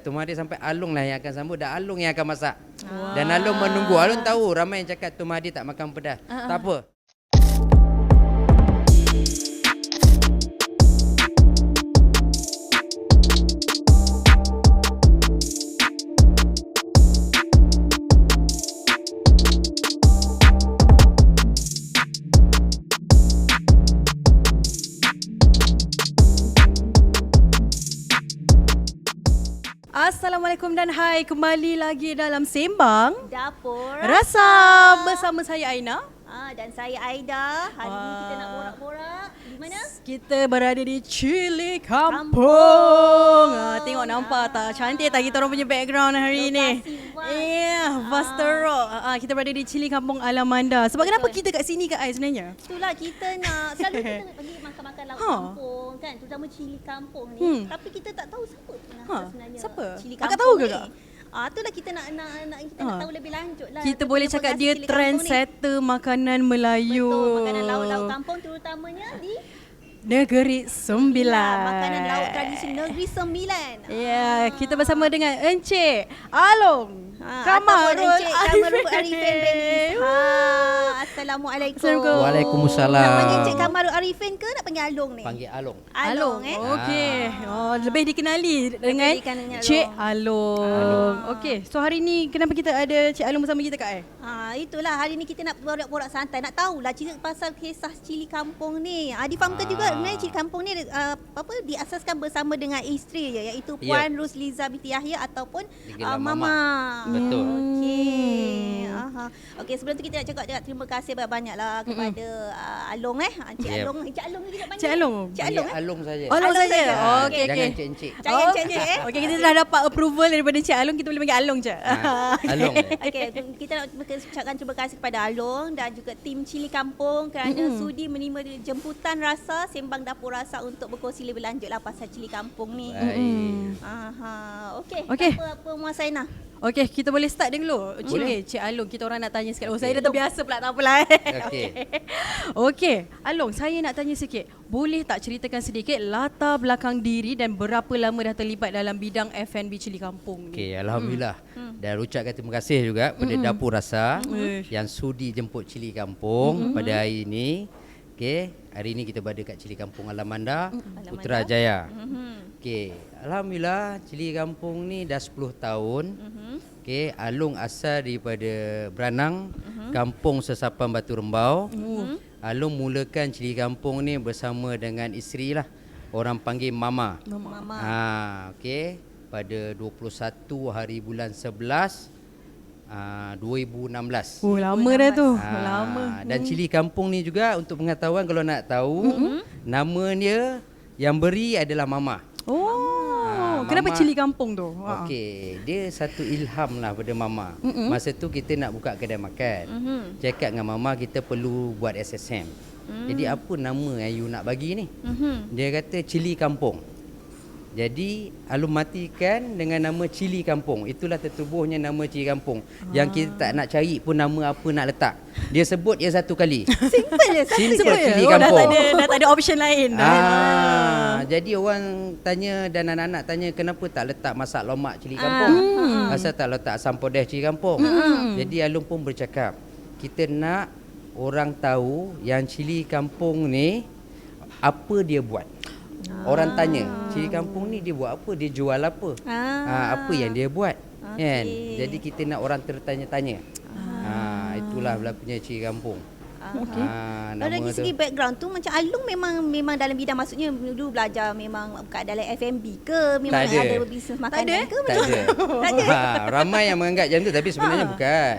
Tumadi sampai Alung lah yang akan sambut dan Alung yang akan masak. Dan Alung menunggu. Alung tahu ramai yang cakap Tumadi tak makan pedas. Tak apa. Assalamualaikum dan hai, kembali lagi dalam Sembang Dapur Rasa bersama saya Aina. Dan saya Aida. Hari ni kita nak borak-borak di mana? Kita berada di Chili Kampung. Tengok nampak tak? Cantik tak kita orang punya background hari ni? Vast teruk. Kita berada di Chili Kampung Alamanda. Sebab kenapa kita kat sini Kak Ai sebenarnya? Itulah kita nak, selalu kita nak pergi makan-makan laut kampung kan, terutama Chili Kampung ni. Tapi kita tak tahu siapa sebenarnya. Siapa? Chili Akak Kampung tahu ke ni. Kak? Itulah kita nak kita nak tahu lebih lanjut lah. Kita boleh cakap dia trendsetter makanan Melayu. Betul, makanan laut-laut kampung terutamanya di Negeri Sembilan. makanan laut tradisi Negeri Sembilan. Ya, kita bersama dengan Encik Alung Kamarul Arifin bin Assalamualaikum. Waalaikumsalam. Nak panggil Encik Kamarul Arifin ke nak panggil Alung ni? Panggil Alung. Alung Okey. Lebih dikenali dengan Cik Alung. Okey, so hari ni kenapa kita ada Cik Alung bersama kita Kak Ai? Itulah hari ni kita nak borak-borak santai. Nak tahulah cerita pasal kisah Chili Kampung ni. Difahamkan juga sebenarnya Chili Kampung ni diasaskan bersama dengan isteri dia, iaitu Puan Rusliza binti Yahya ataupun Mama. Betul. Okey, sebelum tu kita nak cakap terima kasih banyak-banyaklah kepada Alung Encik Alung. Encik Alung ni kita panggil. Cik Alung. Cik Alung Alung saja. Alung saja. Okey. Jangan Encik-Encik. Jangan Encik. Okey, kita dah dapat approval daripada Cik Alung, kita boleh panggil Alung je. Alung. Okey, kita nak ucapkan terima kasih kepada Alung dan juga tim Chili Kampung kerana sudi menerima jemputan Rasa Sembang Dapur Rasa untuk berkongsi lebih lanjutlah pasal Chili Kampung ni. Okey. Apa Muaz Saina? Okey, kita boleh start dulu. Cik Alung, kita orang nak tanya sikit. Saya dah terbiasa pula, tak apalah. Okey, Alung, saya nak tanya sikit. Boleh tak ceritakan sedikit latar belakang diri dan berapa lama dah terlibat dalam bidang F&B Chili Kampung ni? Okey, alhamdulillah. Dan ucapkan terima kasih juga kepada Dapur Rasa yang sudi jemput Chili Kampung pada hari ini. Okey, hari ini kita berada kat Chili Kampung Alamanda, Putrajaya. Okey, alhamdulillah Chili Kampung ni dah 10 tahun. Okey, Alung asal daripada Branang, Kampung Sesapan Batu Rembau. Alung mulakan Chili Kampung ni bersama dengan isteri lah. Orang panggil Mama. Okey, pada 21 hari bulan 11 2016. Lama dah tu. Lama. Dan Chili Kampung ni juga untuk pengetahuan kalau nak tahu, nama dia yang beri adalah Mama. Kenapa Mama, Chili Kampung tu? Okey, dia satu ilham lah pada Mama. Masa tu kita nak buka kedai makan. Cakap dengan Mama kita perlu buat SSM. Jadi apa nama yang you nak bagi ni? Dia kata Chili Kampung. Jadi Alung matikan dengan nama Chili Kampung. Itulah tertubuhnya nama Chili Kampung. Yang kita tak nak cari pun nama apa nak letak. Dia sebut dia satu kali. Simple je. Simple Chili Kampung. Dah tak ada option lain. Jadi orang tanya dan anak-anak tanya kenapa tak letak masak lomak Chili Kampung? Asal tak letak asam pedas Chili Kampung? Jadi Alung pun bercakap, kita nak orang tahu yang Chili Kampung ni apa dia buat. Orang tanya, Chili Kampung ni dia buat apa? Dia jual apa? Apa yang dia buat? Kan? Jadi kita nak orang tertanya-tanya. Itulah berlakunya Chili Kampung. Dari segi background tu macam Alung memang dalam bidang, maksudnya dulu belajar memang kat dalam F&B ke memang ada bisnes makanan ke macam mana? Tak ada. Ramai yang menganggap macam tu tapi sebenarnya bukan.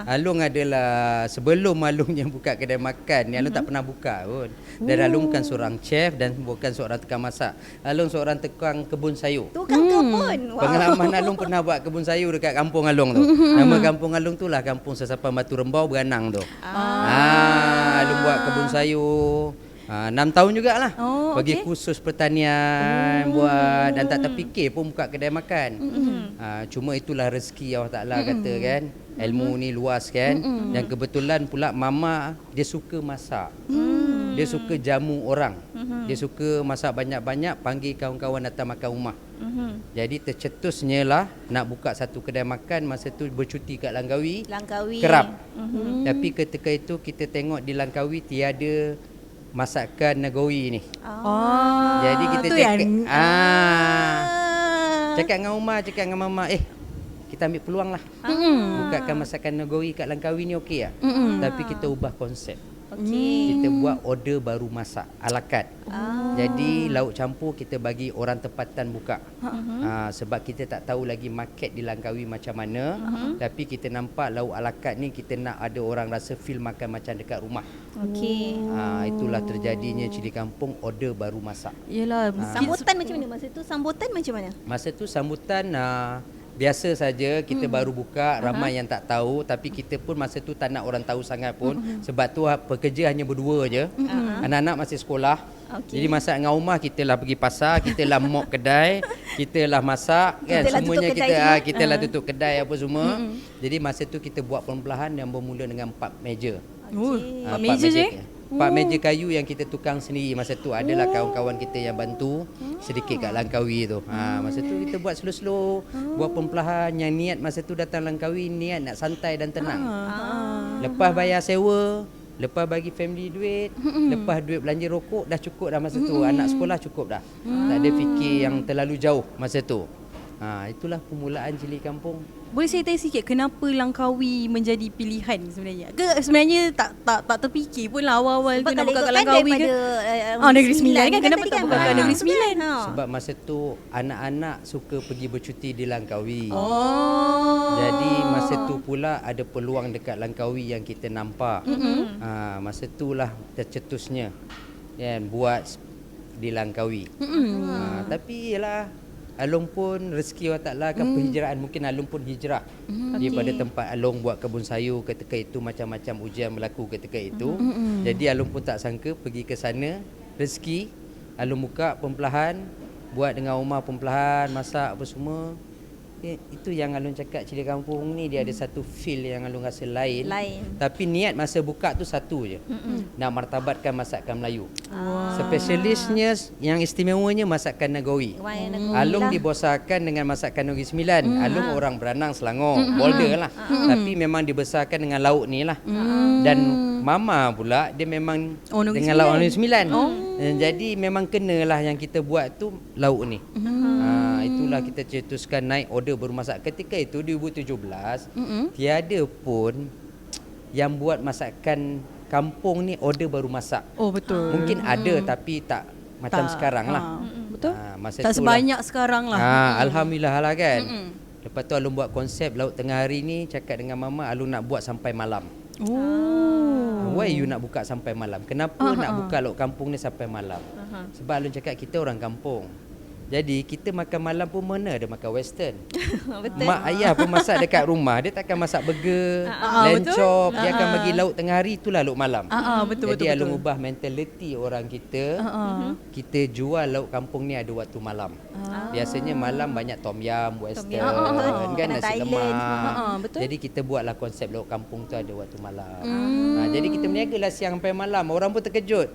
Alung adalah sebelum Alung yang buka kedai makan ni, Alung tak pernah buka pun. Dan Alung bukan seorang chef dan bukan seorang tukang masak. Alung seorang tukang kebun sayur. Tukang kebun. Pengalaman Alung pernah buat kebun sayur dekat kampung Alung tu. Nama kampung Alung tu lah Kampung Sesapan Batu Rembau, Branang tu. Alung buat kebun sayur 6 tahun jugalah. Bagi kursus pertanian buat dan tak terfikir pun buka kedai makan. Cuma itulah rezeki Allah Taala kata kan. Ilmu ni luas kan. Dan kebetulan pula Mama dia suka masak. Dia suka jamu orang. Dia suka masak banyak-banyak, panggil kawan-kawan datang makan rumah. Jadi tercetusnya lah nak buka satu kedai makan masa tu bercuti kat Langkawi. Langkawi. Kerap. Tapi ketika itu kita tengok di Langkawi tiada masakan Nagoi ni. Jadi kita tu cakap yang- cakap dengan Umar, cakap dengan Mama, kita ambil peluang lah. Bukakan masakan Nagoi kat Langkawi ni okey tak? Tapi kita ubah konsep. Okey. Kita buat order baru masak, ala carte. Jadi lauk campur kita bagi orang tempatan buka. Sebab kita tak tahu lagi market di Langkawi macam mana. Tapi kita nampak lauk ala carte ni kita nak ada orang rasa feel makan macam dekat rumah. Okey. Itulah terjadinya cili kampung order baru masak. Yelah. Sambutan macam mana masa tu? Sambutan macam mana? Masa tu sambutan biasa saja, kita baru buka, ramai yang tak tahu, tapi kita pun masa tu tak nak orang tahu sangat pun, sebab tu pekerja hanya berdua je. Anak-anak masih sekolah. Jadi masak dengan Umar, kita lah pergi pasar, kita lah mop kedai, kita lah masak kan, Kita lah semuanya tutup kita kedai semua. kita lah tutup kedai apa semua. Jadi masa tu kita buat perlahan yang bermula dengan 4 meja. Okey. 4 meja je? 4 meja kayu yang kita tukang sendiri masa tu. Adalah kawan-kawan kita yang bantu sedikit kat Langkawi tu. Masa tu kita buat slow-slow, buat perlahan. Yang niat masa tu datang Langkawi niat nak santai dan tenang. Lepas bayar sewa, lepas bagi family duit, lepas duit belanja rokok dah cukup dah masa tu. Anak sekolah cukup dah. Tak ada fikir yang terlalu jauh masa tu. Itulah permulaan cili kampung. Boleh saya tanya sikit kenapa Langkawi menjadi pilihan sebenarnya? Ke sebenarnya tak terfikir pun lah awal-awal tu nak buka kat Langkawi ke? Negeri Sembilan kan? Kenapa tak buka kat Negeri Sembilan? Sebab masa tu anak-anak suka pergi bercuti di Langkawi. Oh. Jadi masa tu pula ada peluang dekat Langkawi yang kita nampak. Masa itulah tercetusnya kan buat di Langkawi. Tapi yalah Along pun rezeki Allah Ta'ala kan perhijraan. Mungkin Along pun hijrah daripada tempat Along buat kebun sayur ketika itu, macam-macam ujian berlaku ketika itu. Jadi Along pun tak sangka pergi ke sana, rezeki Along buka perlahan, buat dengan Umar perlahan, masak apa semua. Itu yang Along cakap cili kampung ni dia ada satu feel yang Along rasa lain. Tapi niat masa buka tu satu je. Nak martabatkan masakan Melayu. Spesialisnya yang istimewanya masakan Nagoi. Along dibesarkan dengan masakan Negeri Sembilan. Along orang Beranang, Selangor, Boulder lah. Tapi memang dibesarkan dengan lauk ni lah. Dan Mama pula dia memang dengan lauk Negeri Sembilan. Jadi memang kenalah yang kita buat tu lauk ni. Itulah kita cetuskan naik order baru masak. Ketika itu 2017 tiada pun yang buat masakan kampung ni order baru masak. Oh betul. Mungkin ada tapi tak macam sekarang lah. Betul. Masa Tak sebanyak sekarang lah. Alhamdulillah lah kan. Lepas tu Alung buat konsep lauk tengah hari ni, cakap dengan Mama Alung nak buat sampai malam. Why you nak buka sampai malam? Kenapa nak buka lauk kampung ni sampai malam? Sebab Alung cakap kita orang kampung. Jadi kita makan malam pun mana ada makan western. Betul. Mak ayah pun masak dekat rumah, dia takkan masak burger, lamb chop, dia akan bagi lauk tengah hari, itulah lauk malam. Betul. Jadi Alung ubah mentaliti orang kita. Kita jual lauk kampung ni ada waktu malam. Biasanya malam banyak tom yum, western, kan nasi lemak. Jadi kita buatlah konsep lauk kampung tu ada waktu malam. Jadi kita berniagalah siang sampai malam. Orang pun terkejut.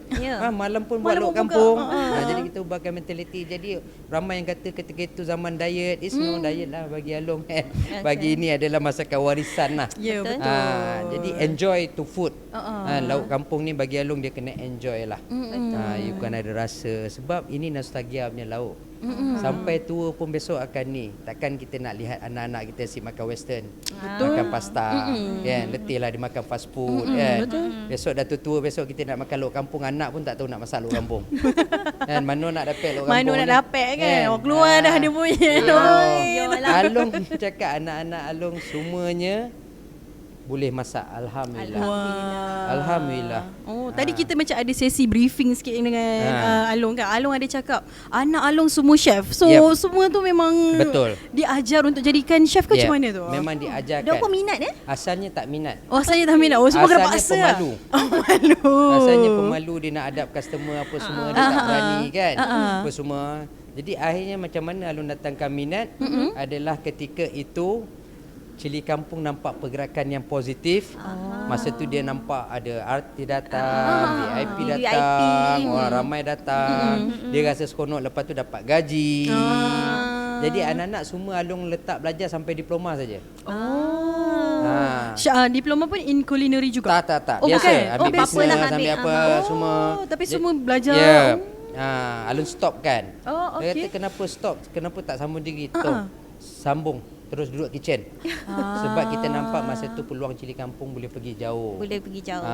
Malam pun buat lauk kampung. Jadi kita ubahkan mentaliti. Jadi ramai yang kata ketika itu zaman diet. It's no diet lah bagi Along kan. Bagi ini adalah masakan warisan lah. Ya, betul. Jadi enjoy to food. Lauk kampung ni bagi Along dia kena enjoy lah. You kan ada rasa. Sebab ini nostalgia punya lauk. Sampai tua pun besok akan ni. Takkan kita nak lihat anak-anak kita asyik makan western, makan pasta, kan? Letih lah dia makan fast food, kan? Besok dah tua, besok kita nak makan lauk kampung, anak pun tak tahu nak masak lauk kampung. Kan? Mana nak dapat lauk kampung Mana nak ni? dapat kan? Keluar dah dia punya. Along cakap anak-anak Along semuanya boleh masak. Alhamdulillah. Alhamdulillah. Tadi kita macam ada sesi briefing sikit dengan Along kan. Along ada cakap anak Along semua chef. So semua tu memang betul diajar untuk jadikan chef ke macam mana tu? Memang diajarkan. Dia pun minat Asalnya tak minat. Asalnya tak minat. Semua kena paksa. Pemalu. Malu. Asalnya pemalu, dia nak hadap customer apa semua, dia tak berani kan. Apa semua. Jadi akhirnya macam mana Along datangkan minat adalah ketika itu cili kampung nampak pergerakan yang positif. Masa tu dia nampak ada artis datang, VIP datang, orang ramai datang. Dia rasa seronok, lepas tu dapat gaji. Jadi anak-anak semua Along letak belajar sampai diploma saja. Diploma pun in culinary juga? Tak. Oh, Biasa. bukan? Ambil apa-apa business, lah ambil ambil. apa semua. Tapi semua belajar. Ya. Alun stop kan. Oh, Dia okey. kata kenapa stop? Kenapa tak sambung degree? Sambung. Terus duduk kitchen. Sebab kita nampak masa tu peluang cili kampung boleh pergi jauh. Boleh pergi jauh.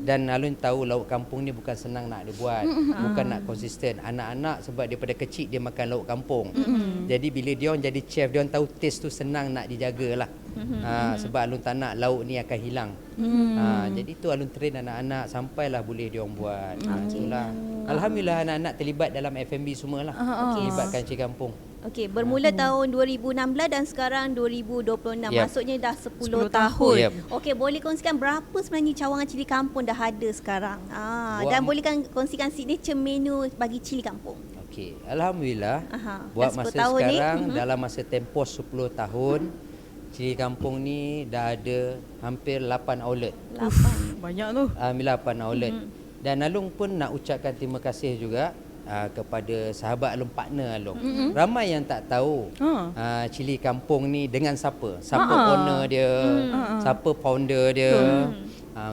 Dan Alun tahu lauk kampung ni bukan senang nak dia buat. Bukan nak konsisten. Anak-anak sebab daripada kecil dia makan lauk kampung. Jadi bila dia orang jadi chef, dia orang tahu taste tu senang nak dijaga lah. Sebab Alun tak nak lauk ni akan hilang. Jadi tu Alun train anak-anak sampailah boleh dia orang buat. Itulah. Alhamdulillah anak-anak terlibat dalam F&B semualah. Terlibatkan cili kampung. Okey, bermula tahun 2016 dan sekarang 2026. Yep. Maksudnya dah 10 tahun. tahun. Yep. Okey, boleh kongsikan berapa sebenarnya cawangan cili kampung dah ada sekarang? Dan bolehkan kongsikan signature menu bagi cili kampung. Okey, alhamdulillah. Dah Buat 10 masa tahun ni. sekarang dalam masa tempoh 10 tahun cili kampung ni dah ada hampir 8 outlet. 8. Banyak tu. Alhamdulillah 8 outlet. Dan Alung pun nak ucapkan terima kasih juga kepada sahabat Alung, partner Alung. Ramai yang tak tahu cili kampung ni dengan siapa. Siapa owner dia, siapa founder dia.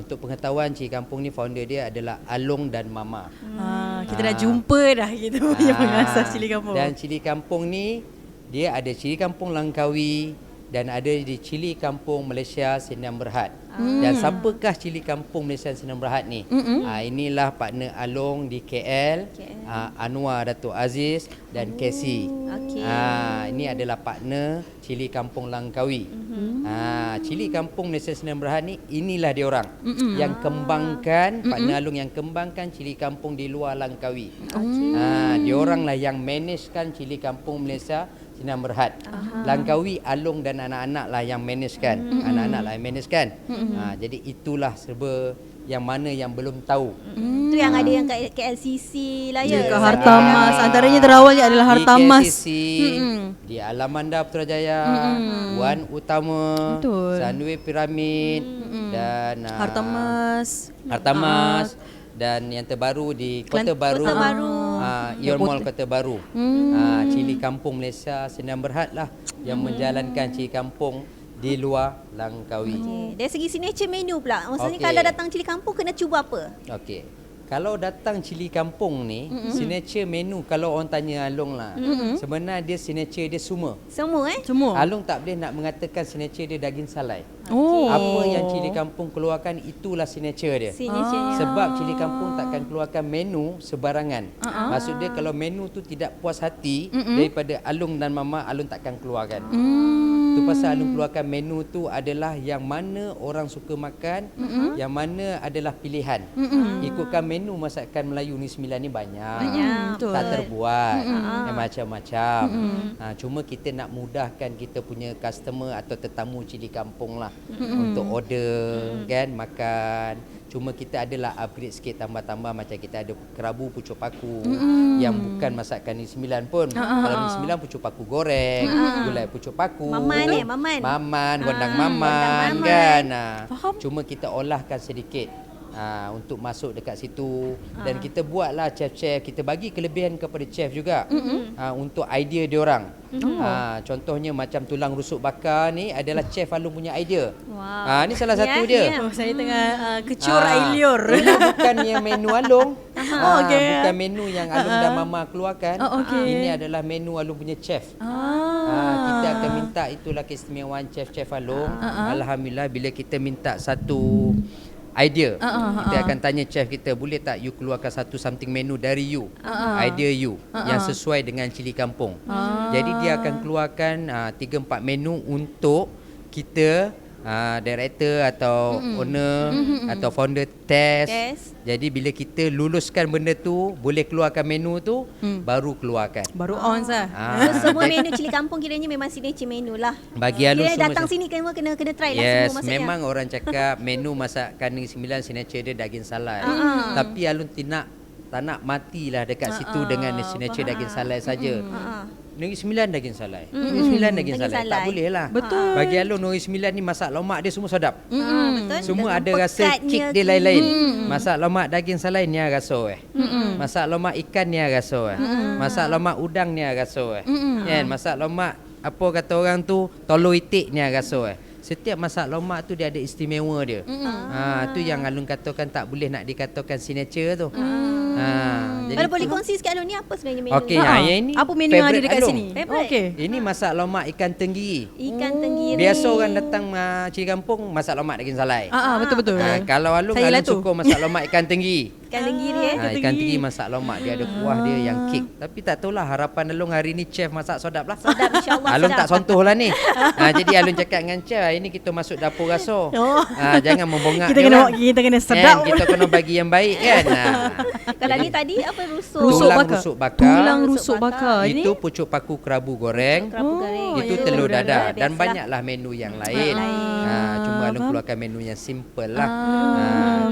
Untuk pengetahuan, cili kampung ni founder dia adalah Alung dan Mama. Kita dah jumpa dah kita punya pengasas cili kampung. Dan cili kampung ni dia ada cili kampung Langkawi dan ada di cili kampung Malaysia Sdn Bhd. Dan siapakah cili kampung Malaysia Sdn Bhd ni? Inilah partner Along di KL, Anwar Datuk Aziz dan Casey. Ini adalah partner cili kampung Langkawi. Cili kampung Malaysia Sdn Bhd ni, inilah dia orang yang kembangkan, partner Along yang kembangkan cili kampung di luar Langkawi. Dia orang lah yang managekan cili kampung Malaysia Sdn Bhd. Langkawi, Along dan anak-anak lah yang managekan. Anak-anak lah yang managekan. Jadi itulah serba yang mana yang belum tahu. Tu yang ada yang kat KLCC lah ya. Dekat Hartamas. Antaranya terawal je adalah Hartamas. Di KLCC, di Alamanda Putrajaya, Wan Utama, Sunway Pyramid dan Hartamas. Dan yang terbaru di Kota Baru, Ion Mall Kota Baru. Cili kampung Malaysia Sdn Bhd lah yang menjalankan cili kampung di luar Langkawi. Dari segi signature menu pula. Maksudnya Okey. kalau datang cili kampung kena cuba apa? Okey. Kalau datang cili kampung ni, signature menu kalau orang tanya Along lah. Sebenarnya dia signature dia semua. Semua Semua. Along tak boleh nak mengatakan signature dia daging salai. Oh. Apa yang cili kampung keluarkan itulah signature dia. Signature-nya. Sebab cili kampung takkan keluarkan menu sebarangan. Maksud dia kalau menu tu tidak puas hati daripada Along dan Mama, Along takkan keluarkan. Tu pasal Along keluarkan menu tu adalah yang mana orang suka makan, yang mana adalah pilihan. Ikutkan menu masakan Melayu ni 9 ni banyak. Betul. Tak terbuat. Yang macam-macam. Cuma kita nak mudahkan kita punya customer atau tetamu cili kampung lah untuk order kan, makan. Cuma kita adalah upgrade sikit, tambah-tambah macam kita ada kerabu pucuk paku yang bukan masakan ni 9 pun. Kalau ni 9 pucuk paku goreng, gulai pucuk paku. Maman, gondang maman kan. Cuma kita olahkan sedikit untuk masuk dekat situ. Dan kita buatlah chef-chef, kita bagi kelebihan kepada chef juga untuk idea dia orang. Contohnya macam tulang rusuk bakar ni adalah chef Alung punya idea. Ni salah satu dia. Oh, saya tengah kecur air liur. Ini bukan yang menu Alung. Okey. Bukan menu yang Alung dan Mama keluarkan. Ini adalah menu Alung punya chef. Kita akan minta, itulah keistimewaan chef-chef Alung. Alhamdulillah bila kita minta satu idea, kita akan tanya chef kita, boleh tak you keluarkan satu something menu dari you, idea you yang sesuai dengan cili kampung. Jadi dia akan keluarkan 3-4 menu untuk kita director atau owner atau founder test. Jadi bila kita luluskan benda tu, boleh keluarkan menu tu, baru keluarkan. Baru on sah. So, semua menu cili kampung kiranya memang signature menu lah. Bagi Alung Kira semua datang sini kena try lah yes, semua maksudnya. memang orang cakap menu masakan Negeri Sembilan signature dia daging salai. Tapi Alung tak nak matilah dekat situ dengan signature daging salai saja. Negeri Sembilan daging salai. Negeri Sembilan daging Daging salai. Tak salai. boleh lah. Betul. Bagi Along Negeri Sembilan ni masak lemak dia semua sedap. Betul. Semua Dengan ada rasa pekatnya kick dia tu. lain-lain. Masak lemak daging salai ni rasa Masak lemak ikan ni rasa Masak lemak udang ni rasa Kan? Masak lemak apa kata orang tu tolo itik ni rasa Setiap masak lemak tu dia ada istimewa dia. Tu yang Alun katakan tak boleh nak dikatakan signature tu. Jadi Kalau boleh kongsi sikit Alun, ni apa sebenarnya menu? okey, yang ini Apa menu yang ada favourite dekat Along. sini? Favourite. Okey. Ini masak lemak ikan tenggiri. Ikan tenggiri. Biasa orang datang cili kampung masak lemak daging salai. Betul-betul. Kalau Alung Saya lah Alung tu. suka masak lemak ikan tenggiri. Ikan tenggiri Ikan tenggiri masak lemak dia ada kuah dia yang kick. Tapi tak tahulah harapan Alung hari ni chef masak sedap lah. Sedap, insyaAllah Alung sedap. tak contoh lah ni. Jadi Alung cakap dengan chef, ini kita masuk dapur rasa. Jangan membongak Kita dia kena orang. kita kena Kan? sedap. Kita kena bagi yang baik kan. Kalau ni tadi apa rusuk? Tulang bakar. rusuk bakar. Tulang Rusuk rusuk bakar. bakar. Ini Itu pucuk paku kerabu goreng. Kerabu goreng. Itu ya, telur telur dadar dadar. dan Biasalah. banyaklah menu yang lain. Cuma Alung keluarkan menu yang simple lah.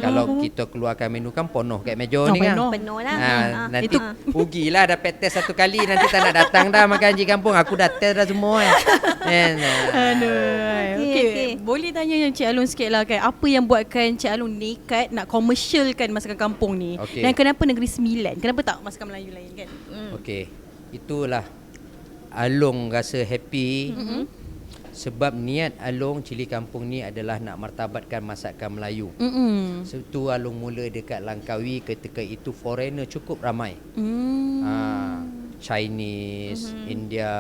Kalau kita keluarkan menu kan penuh kat meja ni kan. Penuh lah. Nanti Itu- rugilah dapat test satu kali, nanti tak nak datang dah makan Cik Kampung. Aku dah test dah semua kan. Aduh. Okey. Boleh tanya yang Cik Alun sikit lah kan, apa yang buatkan Cik Alun nekat nak komersialkan masakan kampung ni? Okey. Dan kenapa Negeri Sembilan? Kenapa tak masakan Melayu lain kan? Okey. Itulah Alung rasa happy. Sebab niat Alung cili kampung ni adalah nak martabatkan masakan Melayu. Sebab Alung mula dekat Langkawi, ketika itu foreigner cukup ramai. Chinese, India,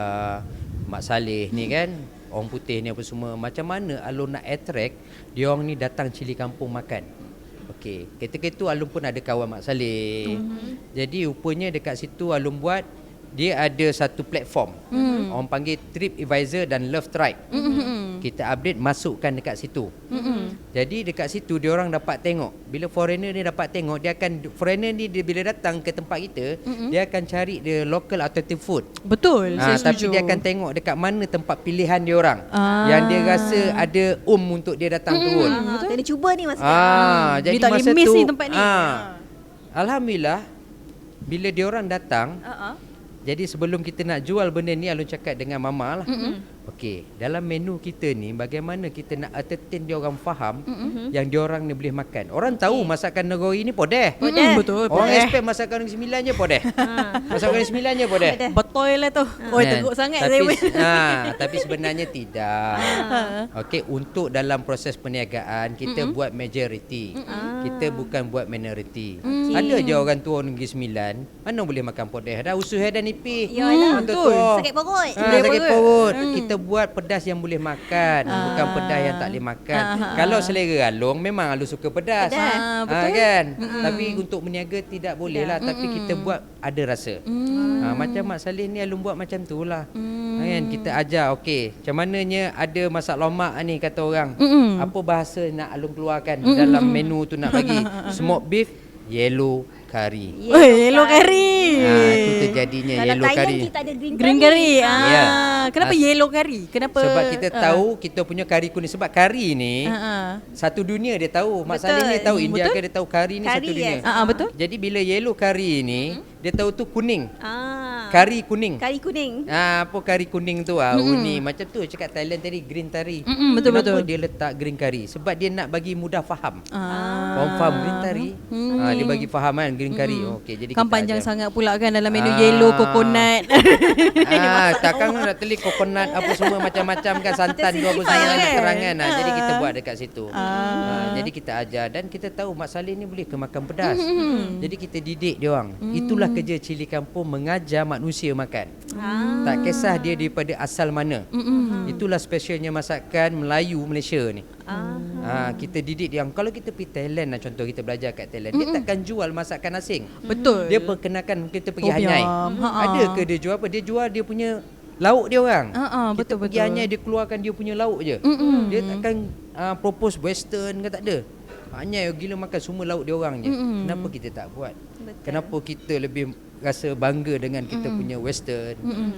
Mak Saleh ni kan, orang putih ni apa semua. Macam mana Alung nak attract dia orang ni datang cili kampung makan. Okey, ketika itu Alung pun ada kawan Mak Saleh. Jadi rupanya dekat situ Alung buat, dia ada satu platform. Orang panggil TripAdvisor dan Love Tribe. Kita update, masukkan dekat situ. Jadi dekat situ dia orang dapat tengok. Bila foreigner ni dapat tengok, foreigner ni dia bila datang ke tempat kita, dia akan cari the local authentic food. Betul, saya Tapi setuju. dia akan tengok dekat mana tempat pilihan dia orang yang dia rasa ada untuk dia datang turun. Kena cuba ni maksudnya. Jadi Dia tak boleh masa miss tu ni tempat ni. Alhamdulillah bila dia orang datang, jadi sebelum kita nak jual benda ni, Alun cakap dengan mama lah. Okey, dalam menu kita ni bagaimana kita nak entertain dia orang faham yang dia orang ni boleh makan. Orang tahu masakan negeri ni podeh. Betul. Orang expect masakan Negeri Sembilan je podeh. Masakan Negeri Sembilan je podeh. Betul lah tu. Oh, teruk sangat saya. Tapi sebenarnya tidak. Okey, untuk dalam proses perniagaan kita buat majority. Kita bukan buat minority. Ada je orang tua Negeri Sembilan mana boleh makan podeh. Dah usus dan nipis. Yalah, betul. Sakit perut. Sakit perut. Kita buat pedas yang boleh makan, bukan pedas yang tak boleh makan. Kalau selera Alung, memang Alung suka pedas. Betul. Kan? Tapi untuk berniaga tidak boleh lah. Tapi kita buat ada rasa. Macam Mak Saleh ni Alung buat macam tu lah. Kan? Kita ajar, okey, macam mananya ada masak lemak ni kata orang. Apa bahasa nak Alung keluarkan dalam menu tu nak bagi? Smoked beef, yellow curry. Yellow curry. Itu terjadinya Kalau yellow Thailand curry. kita ada Green curry. Ya. Kenapa yellow curry? Kenapa? Sebab kita tahu kita punya kari kuning. Sebab kari ni satu dunia dia tahu. Mak Saleh ni tahu, India kan dia tahu kari ni Kari, satu dunia. yes. Betul. Jadi bila yellow kari ni dia tahu tu kuning. Ah. Kari kuning. Kari kuning. Apa kari kuning tu uni macam tu cakap Thailand tadi green curry. Betul, Kenapa betul. dia letak green curry? Sebab dia nak bagi mudah faham. Orang faham green curry. Dia bagi faham kan green curry. Okey, jadi Kan kita panjang ajar. sangat pula kan dalam menu yellow coconut. Takkan nak telik kokonat apa semua macam-macam kan santan dua apa semua kan? keterangan. Jadi kita buat dekat situ. Jadi kita ajar dan kita tahu Mak Saleh ni boleh ke makan pedas. Jadi kita didik dia orang. Itulah kerja cili kampung, mengajar manusia makan. Tak kisah dia daripada asal mana. Itulah specialnya masakan Melayu Malaysia ni. Kita didik dia. Kalau kita pergi Thailand lah, contoh kita belajar kat Thailand, dia takkan jual masakan asing. Betul. Dia perkenalkan kita pergi Tom Hanyai. yum. Ada ke dia jual apa? Dia jual dia punya lauk dia orang. Kita betul, pergi betul. Hanyai, dia keluarkan dia punya lauk je. Dia takkan propose western ke, tak ada. Hanyai gila makan semua lauk dia orang je. Kenapa kita tak buat? Betul. Kenapa kita lebih rasa bangga dengan kita punya western?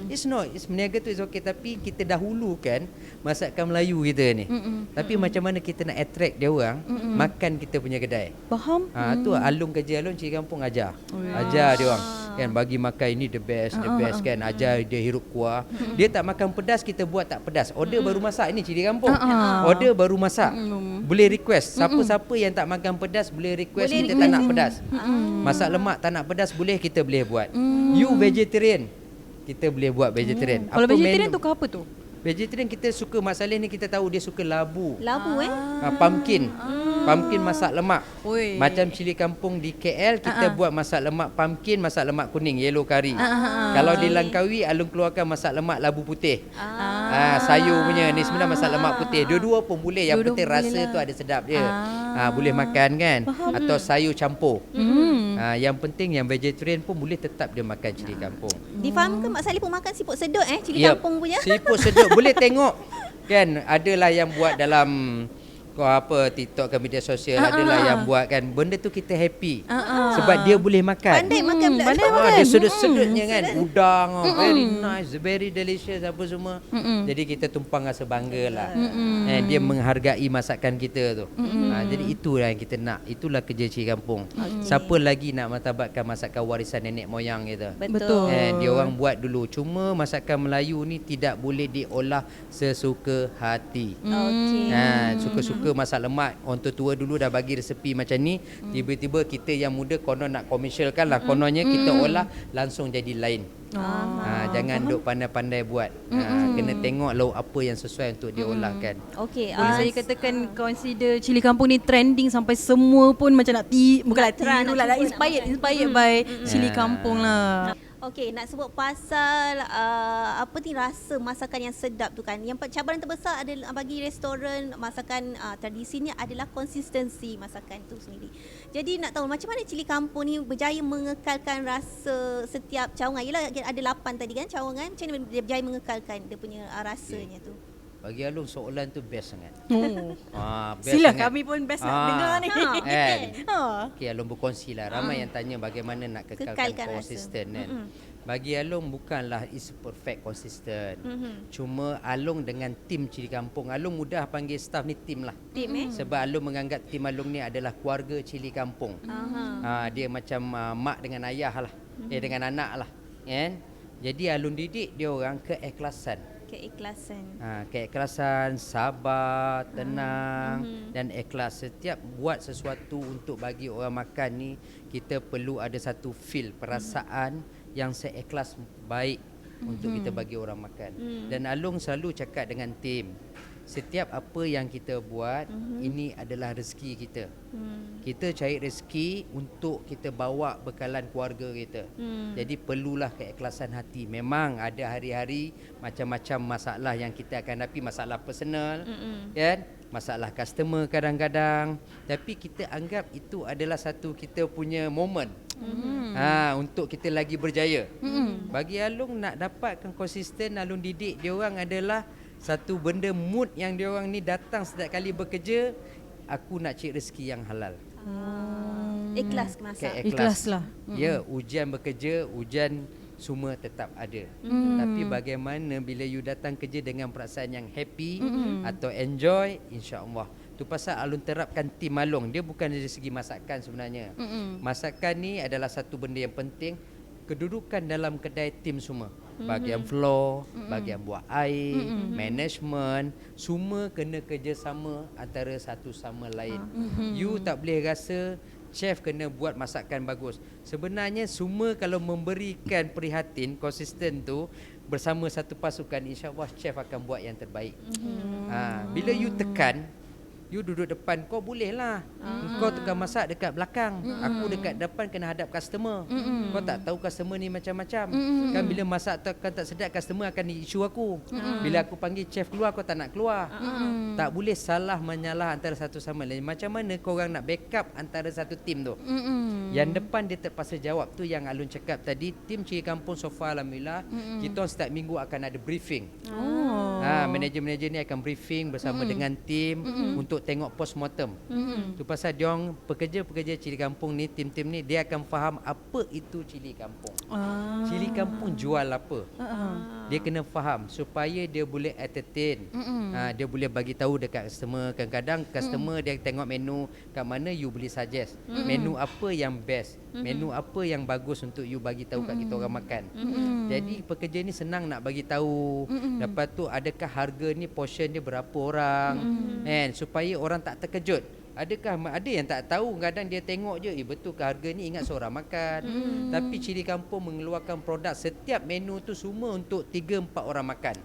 It's not, it's meniaga tu is okay, tapi kita dahulukan masakan Melayu kita ni. Tapi macam mana kita nak attract dia orang makan kita punya kedai? Faham? Tu Alung kerja Alung ciri kampung ajar. Ajar dia orang. Kan bagi makan ini the best kan. Ajar dia hirup kuah. Dia tak makan pedas, kita buat tak pedas. Order baru masak, ini cili kampung. Order baru masak. Boleh request. Siapa-siapa yang tak makan pedas boleh request, kita tak nak pedas. Masak lemak tak nak pedas, boleh, kita boleh buat. You vegetarian, kita boleh buat vegetarian. Kalau vegetarian tu ke apa tu? Vegetarian kita suka, Mak Saleh ni kita tahu dia suka labu. Labu Pumpkin. Pumpkin masak lemak. Oi. Macam cili kampung di KL kita buat masak lemak pumpkin, masak lemak kuning, yellow curry. Kalau di Langkawi Alung keluarkan masak lemak labu putih. Sayur punya ni sebenarnya masak lemak putih. Dua-dua pun boleh, yang penting rasa tu ada sedap dia. Boleh makan kan. Atau sayur campur. Yang penting yang vegetarian pun boleh tetap dia makan cili kampung. Difahamkan Mak Saleh pun makan siput sedut cili kampung punya. Siput sedut boleh tengok kan, adalah yang buat dalam TikTok ke media sosial, adalah yang buat kan, benda tu kita happy sebab dia boleh makan. Pandai makan pula. Dia sedut-sedutnya kan, udang very nice, very delicious apa semua. Jadi kita tumpang rasa bangga lah. Dia menghargai masakan kita tu. Jadi itulah yang kita nak. Itulah kerja cili kampung. Siapa lagi nak martabatkan masakan warisan nenek moyang kita? Betul. Dia orang buat dulu. Cuma masakan Melayu ni tidak boleh diolah sesuka hati. Suka-suka masak lemak, orang tua dulu dah bagi resepi macam ni, tiba-tiba kita yang muda konon nak komersialkan lah, kononnya kita olah langsung jadi lain. Jangan duk pandai-pandai buat. Kena tengok lauk apa yang sesuai untuk diolahkan. Okey, Boleh saya katakan consider cili kampung ni trending sampai semua pun macam nak bukanlah tiru lah, inspired by cili kampung lah. Okey, nak sebut pasal rasa masakan yang sedap tu kan. Yang cabaran terbesar adalah bagi restoran masakan tradisi ni adalah konsistensi masakan tu sendiri. Jadi nak tahu macam mana cili kampung ni berjaya mengekalkan rasa setiap cawangan. Yalah ada 8 tadi kan cawangan. Macam mana dia berjaya mengekalkan dia punya rasanya tu? Bagi Alung soalan tu best sangat. Best Sila sangat. kami pun best nak dengar ni. Okey, Alung berkongsi lah. Ramai yang tanya bagaimana nak kekalkan konsisten kan. Bagi Alung bukanlah is perfect konsisten. Cuma Alung dengan tim cili kampung, Alung mudah panggil staff ni tim lah. Sebab Alung menganggap tim Alung ni adalah keluarga cili kampung. Dia macam mak dengan ayah lah. Dengan anak lah. Kan? Jadi Alung didik dia orang keikhlasan. Keikhlasan, sabar, tenang dan ikhlas. Setiap buat sesuatu untuk bagi orang makan ni, kita perlu ada satu feel, perasaan yang seikhlas baik untuk kita bagi orang makan. Dan Alung selalu cakap dengan tim, setiap apa yang kita buat, ini adalah rezeki kita. Kita cari rezeki untuk kita bawa bekalan keluarga kita. Jadi perlulah keikhlasan hati. Memang ada hari-hari macam-macam masalah yang kita akan hadapi, masalah personal, kan? Masalah customer kadang-kadang. Tapi kita anggap itu adalah satu kita punya moment. Untuk kita lagi berjaya. Bagi Alung nak dapatkan konsisten, Alung didik dia orang adalah satu benda mood yang dia orang ni datang setiap kali bekerja, aku nak cari rezeki yang halal. Ikhlas masak. Ikhlas lah. Ya, ujian bekerja, ujian semua tetap ada. Tapi bagaimana bila you datang kerja dengan perasaan yang happy atau enjoy, insya-Allah. Tu pasal Alung terapkan tim Alung. Dia bukan dari segi masakan sebenarnya. Masakan ni adalah satu benda yang penting. Kedudukan dalam kedai tim semua, bahagian floor, bahagian buat air, management, semua kena kerjasama antara satu sama lain. You tak boleh rasa chef kena buat masakan bagus. Sebenarnya semua kalau memberikan prihatin, konsisten tu bersama satu pasukan, insya-Allah chef akan buat yang terbaik. Bila you tekan, you duduk depan, kau boleh lah. Kau tukang masak dekat belakang, aku dekat depan kena hadap customer. Kau tak tahu customer ni macam-macam. Kan bila masak tak sedap, customer akan isu aku. Bila aku panggil chef keluar, kau tak nak keluar. Tak boleh salah menyalah antara satu sama lain. Macam mana korang nak backup antara satu tim tu? Yang depan dia terpaksa jawab. Tu yang Alun cakap tadi, tim cili kampung so far alhamdulillah, kita setiap minggu akan ada briefing. Manager-manager ni akan briefing bersama dengan tim untuk untuk tengok postmortem. Tu pasal diorang pekerja-pekerja cili kampung ni, tim-tim ni, dia akan faham apa itu cili kampung. Cili kampung jual apa. Dia kena faham supaya dia boleh entertain. Dia boleh bagi tahu dekat customer. Kadang-kadang customer dia tengok menu kat mana, you boleh suggest menu apa yang best, menu apa yang bagus untuk you bagi tahu kat kita orang makan. Jadi pekerja ni senang nak bagi tahu. Lepas tu adakah harga ni portion dia berapa orang, kan, supaya orang tak terkejut. Adakah ada yang tak tahu, kadang dia tengok je, betul ke harga ni, ingat seorang makan. Tapi cili kampung mengeluarkan produk, setiap menu tu semua untuk 3-4 orang makan.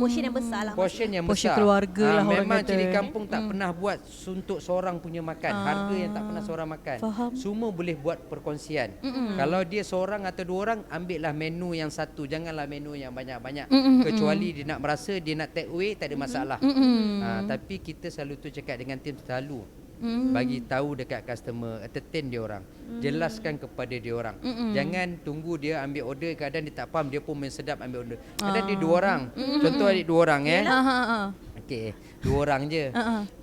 Portion yang besar lah. Portion yang Portion besar. keluarga lah orang memang kata. cili kampung tak pernah buat untuk seorang punya makan. Harga yang tak pernah seorang makan. Faham. Semua boleh buat perkongsian. Kalau dia seorang atau 2 orang, ambillah menu yang satu, janganlah menu yang banyak-banyak. Kecuali dia nak merasa dia nak take away, tak ada masalah. Tapi kita selalu tu cakap dengan tim, selalu bagi tahu dekat customer, entertain dia orang, jelaskan kepada dia orang. Jangan tunggu dia ambil order, kadang dia tak faham, dia pun main sedap ambil order. Kadang dia 2 orang. Contoh adik 2 orang okey, 2 orang je.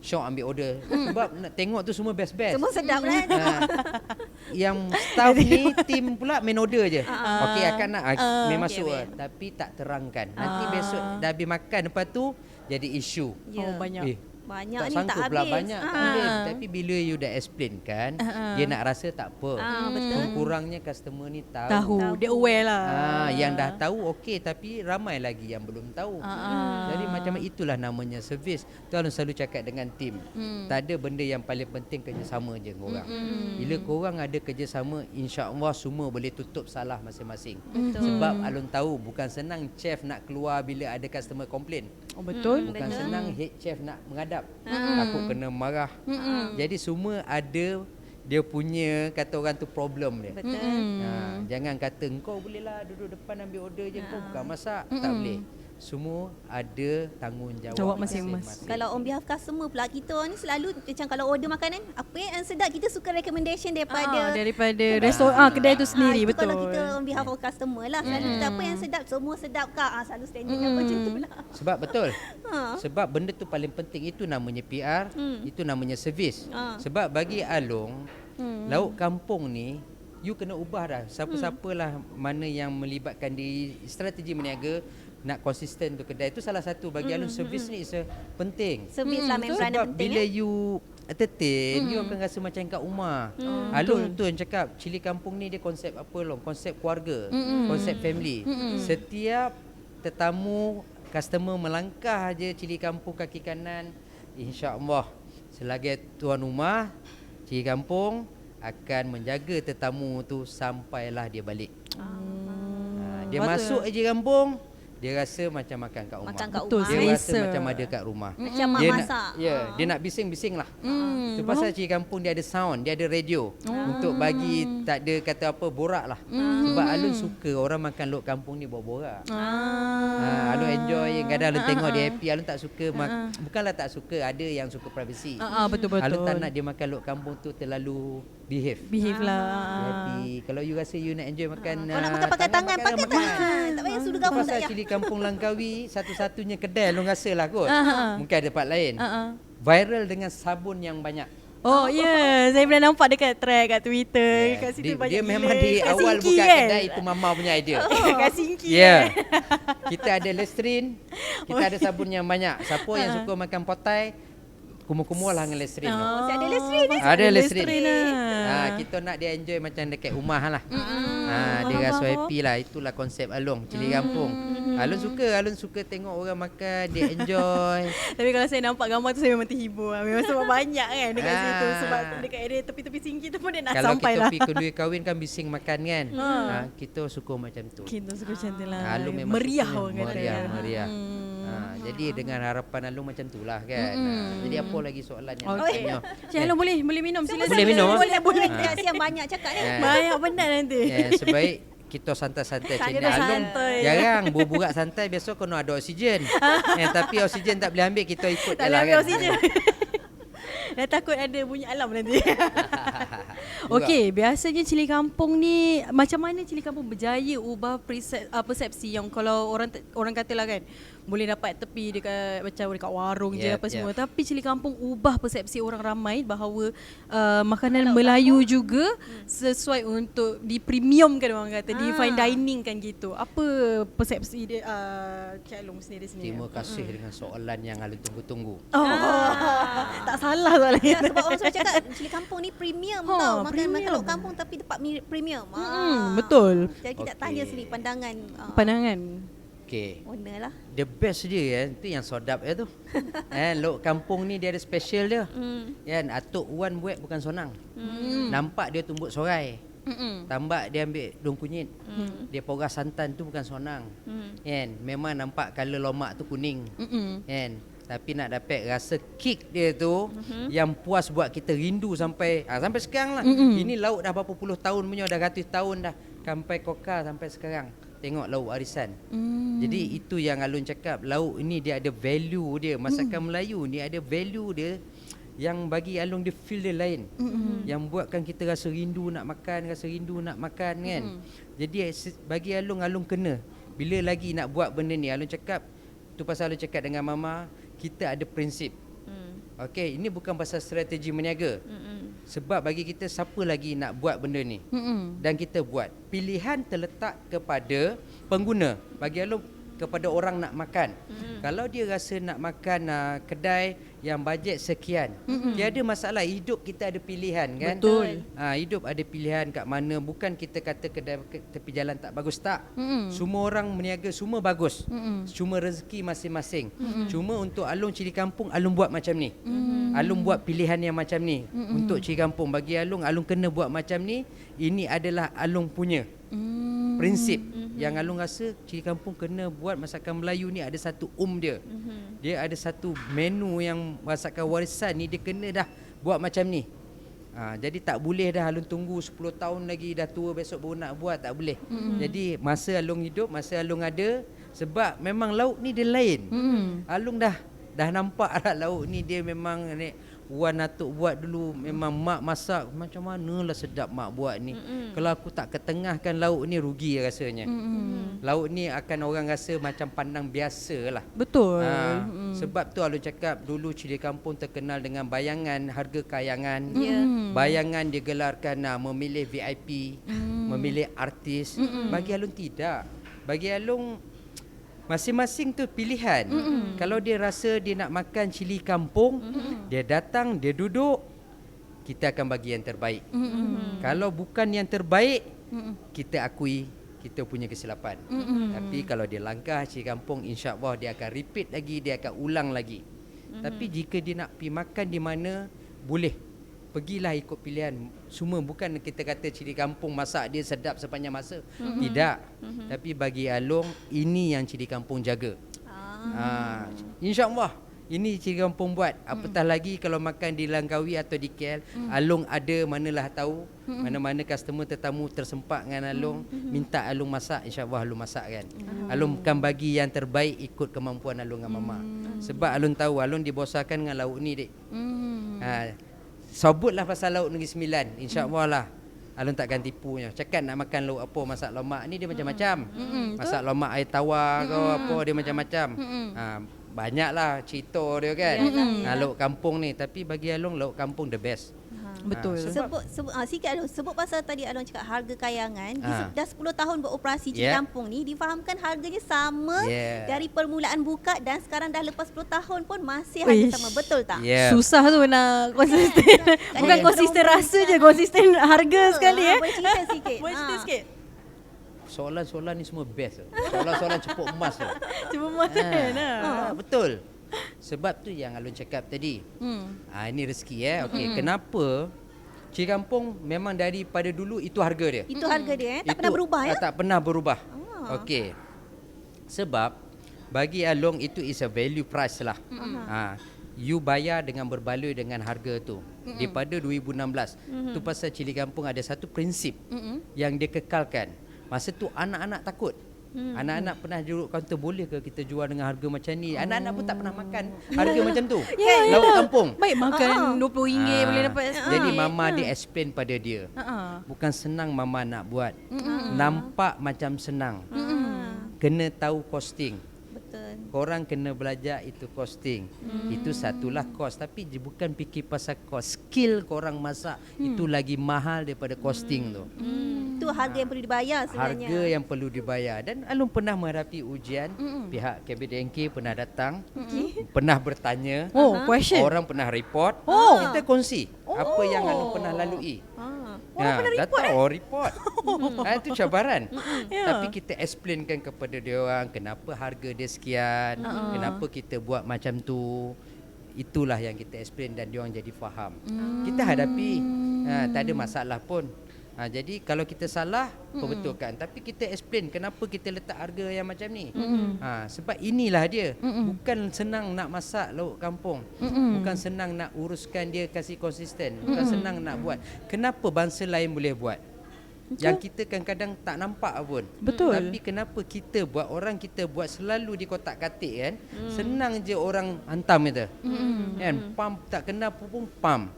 Syok ambil order sebab nak tengok tu semua best-best. Semua sedap lah. Yang staff ni tim pula main order je. Okey, akan nak main masuk tapi tak terangkan. Nanti besok dah habis makan, lepas tu jadi isu. Oh, banyak. Banyak Tak ni sanggup tak pula habis. banyak tak habis. Tapi bila you dah explain kan, dia nak rasa tak apa. Betul. Kurangnya customer ni tahu. Tahu. Dia aware lah. Yang dah tahu okey, tapi ramai lagi yang belum tahu. Jadi macam itulah namanya servis. Tu Alun selalu cakap dengan tim. Tak ada benda yang paling penting, kerjasama je korang. Bila korang ada kerjasama, insya-Allah semua boleh tutup salah masing-masing. Sebab Alun tahu bukan senang chef nak keluar bila ada customer komplain. Oh, betul. Bukan senang head chef nak menghadap. Takut kena marah. Jadi semua ada dia punya, kata orang tu, problem dia. Betul. Jangan kata engkau bolehlah duduk depan ambil order je, kau bukan masak. Tak boleh. Semua ada tanggungjawab masing-masing. Kalau on behalf customer pula, kita ni selalu macam kalau order makanan, apa yang sedap, kita suka recommendation daripada restoran, kedai tu sendiri. itu Betul. kalau kita on behalf of customer lah, selalu kita apa yang sedap, semua sedap kah? Selalu standard macam tu lah. Sebab betul. Sebab benda tu paling penting. Itu namanya PR, itu namanya servis. Sebab bagi Along, lauk kampung ni, you kena ubah dah. Siapa-siapalah mana yang melibatkan diri, strategi berniaga, nak konsisten tu kedai. Itu salah satu bagi Alun. Servis ni is penting. Servis lah memang peranan Sebab penting. bila you entertain, you akan rasa macam kat rumah. Alun tu yang cakap, cili kampung ni dia konsep apa Long? Konsep keluarga, konsep family. Setiap tetamu, customer melangkah je cili kampung kaki kanan, insya-Allah selagi tuan rumah cili kampung akan menjaga tetamu tu sampailah dia balik. Dia masuk je kampung, dia rasa macam makan kat rumah. Makan kat Betul, rumah. Dia selesa. rasa macam ada kat rumah. Macam mak Dia masak. dia nak bising-bising lah. Itu pasal cili kampung dia ada sound, dia ada radio untuk bagi tak ada kata apa borak lah. Sebab Alun suka orang makan lok kampung ni borak. Alun enjoy, kadang Alun tengok dia happy. Alun tak suka bukanlah tak suka, ada yang suka privacy. Betul-betul. Alun tak nak dia makan lok kampung tu terlalu behave. Behave lah. Happy. Kalau you rasa you nak enjoy makan, Kau nak makan pakai tangan, pakai tangan. Tak payah sudu kamu tak pasal payah. cili kampung Langkawi satu-satunya kedai Long rasa lah kot. Mungkin ada tempat lain. Viral dengan sabun yang banyak. Oh ya, yeah. Saya pernah nampak dekat track kat Twitter. Kat situ banyak dia gila. memang di Kat awal Singki buka kan? kedai itu Mama punya idea. Kat Singki. Ya. Kita ada Listerine, kita ada sabun yang banyak. Siapa yang suka makan potai, kumur-kumur lah dengan Listerine. Masih ada Listerine ni. Ada Listerine. Listerine. Kita nak dia enjoy macam dekat rumah lah. Dia rasa happy lah. Itulah konsep Along, cili kampung. Alun suka tengok orang makan, dia enjoy. Tapi kalau saya nampak gambar tu, saya memang terhibur. Memang sebab banyak kan dekat situ. Sebab dekat area tepi-tepi Singki tu pun dia nak Kalau sampai kita lah. pergi kenduri kahwin kan bising makan kan. Kita suka macam tu. Kita suka macam tu lah. Alun memang Meriah suka orang kata. meriah. Jadi dengan harapan Alun macam tu lah kan. Jadi apa lagi soalan yang nak tanya? Cik Alun boleh minum sila. Boleh minum, Boleh. Siang banyak cakap ni. Banyak benar nanti. Sebaik kita santai-santai macam ni. Santai. Alun jarang berburak santai, biasa kena ada oksigen. Tapi oksigen tak boleh ambil, kita ikut je Tak lah boleh kan. ambil oksigen. Dah takut ada bunyi alam nanti. Okey, biasanya cili kampung ni, macam mana cili kampung berjaya ubah persepsi yang kalau orang katalah kan, boleh dapat tepi dekat macam dekat warung je Yep, apa semua. yep. Tapi cili kampung ubah persepsi orang ramai bahawa makanan Melayu juga sesuai untuk dipremiumkan orang kata, di fine dining kan gitu. Apa persepsi dia Cik Along sendiri sini? Terima kasih dengan soalan yang Alun tunggu-tunggu. Tak salah soalan Ya, sebab orang selalu cakap cili kampung ni premium tau. Makan premium. makan kampung tapi dapat premium. Betul. Jadi kita Okey. tanya sini pandangan Pandangan. Okey. owner lah. The best dia tu yang sodap tu. Lauk kampung ni dia ada special dia. Kan Atuk Wan buat bukan sonang. Nampak dia tumbuk sorai. Tambak dia ambil daun kunyit. Dia poras santan tu bukan sonang. Kan memang nampak color lomak tu kuning. Kan tapi nak dapat rasa kick dia tu yang puas buat kita rindu sampai sampai sekarang lah. Ini lauk dah berapa puluh tahun punya, dah ratus tahun dah. Sampai kokar sampai sekarang. Tengok lauk arisan. Jadi itu yang Alun cakap, lauk ini dia ada value dia. Masakan Melayu ni ada value dia yang bagi Alun dia feel dia lain. Yang buatkan kita rasa rindu nak makan, kan. Jadi bagi Alun kena. Bila lagi nak buat benda ni, Alun cakap tu pasal Alun cakap dengan mama, kita ada prinsip. Okey, ini bukan pasal strategi meniaga. Sebab bagi kita siapa lagi nak buat benda ni. Dan kita buat. Pilihan terletak kepada pengguna. Bagi Alun kepada orang nak makan. Kalau dia rasa nak makan kedai yang bajet sekian, tiada masalah. Hidup kita ada pilihan kan. Betul. Hidup ada pilihan kat mana. Bukan kita kata kedai tepi jalan tak bagus, tak. Semua orang meniaga semua bagus. Cuma rezeki masing-masing. Cuma untuk Alun Cili Kampung, Alun buat macam ni. Alun buat pilihan yang macam ni. Untuk Cili Kampung, bagi Alun kena buat macam ni. Ini adalah Alun punya prinsip. Yang Alun rasa Cili Kampung kena buat masakan Melayu ni ada satu dia. Dia ada satu menu yang masakan warisan ni dia kena dah buat macam ni. Jadi tak boleh dah Alun tunggu 10 tahun lagi dah tua besok baru nak buat, tak boleh. Jadi masa Alun hidup, masa Alun ada, sebab memang lauk ni dia lain. Alun dah nampak dah lauk ni dia memang ni Wan Atuk buat dulu, memang mak masak macam manalah sedap mak buat ni. Kalau aku tak ketengahkan lauk ni rugi rasanya. Lauk ni akan orang rasa macam pandang biasa lah. Betul. Sebab tu Alun cakap dulu Cili Kampung terkenal dengan bayangan harga kayangan. Bayangan dia gelarkan memilih VIP, memilih artis. Bagi Alun tidak. Bagi Alun masing-masing tu pilihan. Kalau dia rasa dia nak makan cili kampung, dia datang, dia duduk, kita akan bagi yang terbaik. Kalau bukan yang terbaik, kita akui kita punya kesilapan. Tapi kalau dia langkah cili kampung, insya-Allah dia akan repeat lagi, dia akan ulang lagi. Tapi jika dia nak pergi makan di mana, boleh. Pergilah ikut pilihan. Semua bukan kita kata Cili Kampung masak dia sedap sepanjang masa. Tidak. Tapi bagi Along, ini yang Cili Kampung jaga. InsyaAllah ini Cili Kampung buat. Apatah lagi kalau makan di Langkawi atau di KL, Along ada, manalah tahu. Mana-mana customer tetamu tersempak dengan Along, minta Along masak, insyaAllah Along masak kan. Along bukan bagi yang terbaik ikut kemampuan Along dengan mama. Sebab Along tahu Along dibosarkan dengan lauk ni, dek. Sebutlah pasal lauk Negeri Sembilan, insya-Allah lah. Alun takkan tipunya. Cakap nak makan lauk apa, masak lomak ni dia macam-macam. Masak lomak air tawar ke apa, dia macam-macam. Banyaklah cerita dia kan. Lauk kampung ni, tapi bagi Alung lauk kampung the best. Betul. Sebut sikit Alung, sebut pasal tadi Alung cakap harga kayangan. Dah 10 tahun beroperasi Cili Kampung ni, difahamkan harganya sama dari permulaan buka dan sekarang dah lepas 10 tahun pun masih harga sama. Betul tak? Susah tu nak konsisten. Bukan konsisten rasa je, konsisten harga sekali Boleh cerita sikit. Boleh cerita sikit. Soalan-soalan ni semua best. Soalan-soalan cepuk emas tu. Cepuk emas kan. Betul. Sebab tu yang Alun cakap tadi. Ini rezeki Okey, kenapa Cili Kampung memang daripada dulu itu harga dia. Itu harga dia tak pernah berubah ya? Tak pernah berubah. Okey. Sebab bagi Along itu is a value price lah. You bayar dengan berbaloi dengan harga tu. Daripada 2016. Tu pasal Cili Kampung ada satu prinsip yang dia kekalkan. Masa tu anak-anak takut. Anak-anak pernah duduk kaunter, boleh ke kita jual dengan harga macam ni? Anak-anak pun tak pernah makan harga macam tu. Lauk kampung. Baik makan RM20 boleh dapat. Jadi mama dia explain pada dia. Bukan senang mama nak buat. Nampak macam senang. Kena tahu costing. Betul. korang kena belajar itu costing. Itu satulah kos, tapi bukan fikir pasal kos. Skill korang masak itu lagi mahal daripada costing tu. Itu harga yang perlu dibayar sebenarnya. Harga yang perlu dibayar. Dan Alung pernah menghadapi ujian, pihak KBDNK pernah datang, pernah bertanya, Question. orang pernah report, kita kongsi apa yang Alung pernah lalui. Orang pernah report, report. Itu cabaran. Tapi kita explainkan kepada dia orang kenapa harga dia sekian, kenapa kita buat macam tu. Itulah yang kita explain dan dia orang jadi faham. Kita hadapi, tak ada masalah pun. Jadi kalau kita salah, perbetulkan. Tapi kita explain kenapa kita letak harga yang macam ni. Sebab inilah dia. Bukan senang nak masak lauk kampung. Bukan senang nak uruskan dia kasih konsisten. Bukan senang nak buat. Kenapa bangsa lain boleh buat? Yang kita kadang-kadang tak nampak pun. Betul. Tapi kenapa kita buat, orang kita buat selalu di kotak-katik kan. Senang je orang hantam kita. Kan, pam tak kena pun pam.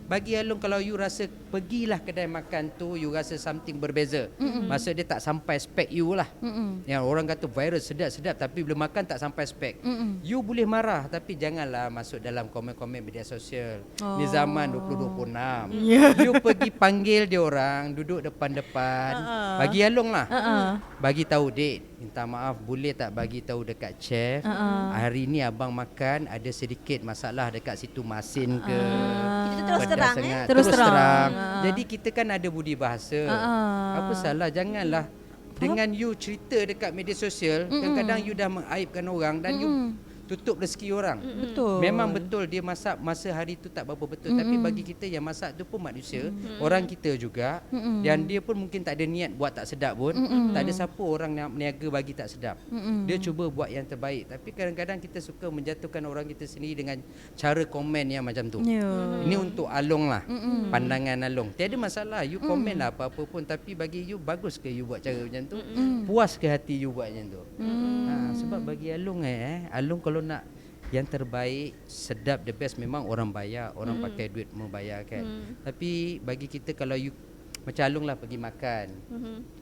Bagi Alung, kalau you rasa pergilah kedai makan tu, you rasa something berbeza. Maksud dia tak sampai spek you lah. Yang orang kata viral sedap-sedap tapi bila makan tak sampai spek. You boleh marah tapi janganlah masuk dalam komen-komen media sosial. Ni zaman 2026. You pergi panggil dia orang, duduk depan bagi Alung lah, bagi tahu, Dek, minta maaf boleh tak bagi tahu dekat chef, hari ni abang makan ada sedikit masalah dekat situ masin ke. Kita terus terang Terus terang. Jadi kita kan ada budi bahasa. Apa salah, janganlah dengan you cerita dekat media sosial, kadang-kadang you dah mengaibkan orang dan you tutup rezeki orang. Betul. Memang betul dia masak masa hari tu tak berapa betul, tapi bagi kita yang masak tu pun manusia, orang kita juga, dan dia pun mungkin tak ada niat buat tak sedap pun. Tak ada siapa orang nak meniaga bagi tak sedap. Dia cuba buat yang terbaik, tapi kadang-kadang kita suka menjatuhkan orang kita sendiri dengan cara komen yang macam tu. Ini untuk Alung lah, pandangan Alung. Tiada masalah, you komen lah apa-apa pun, tapi bagi you bagus ke you buat cara macam tu? Puas ke hati you buat macam tu? Sebab bagi Alung Alung kalau nak yang terbaik, sedap, the best, memang orang bayar, orang pakai duit membayar kan. Tapi bagi kita, kalau you macam Alung lah pergi makan,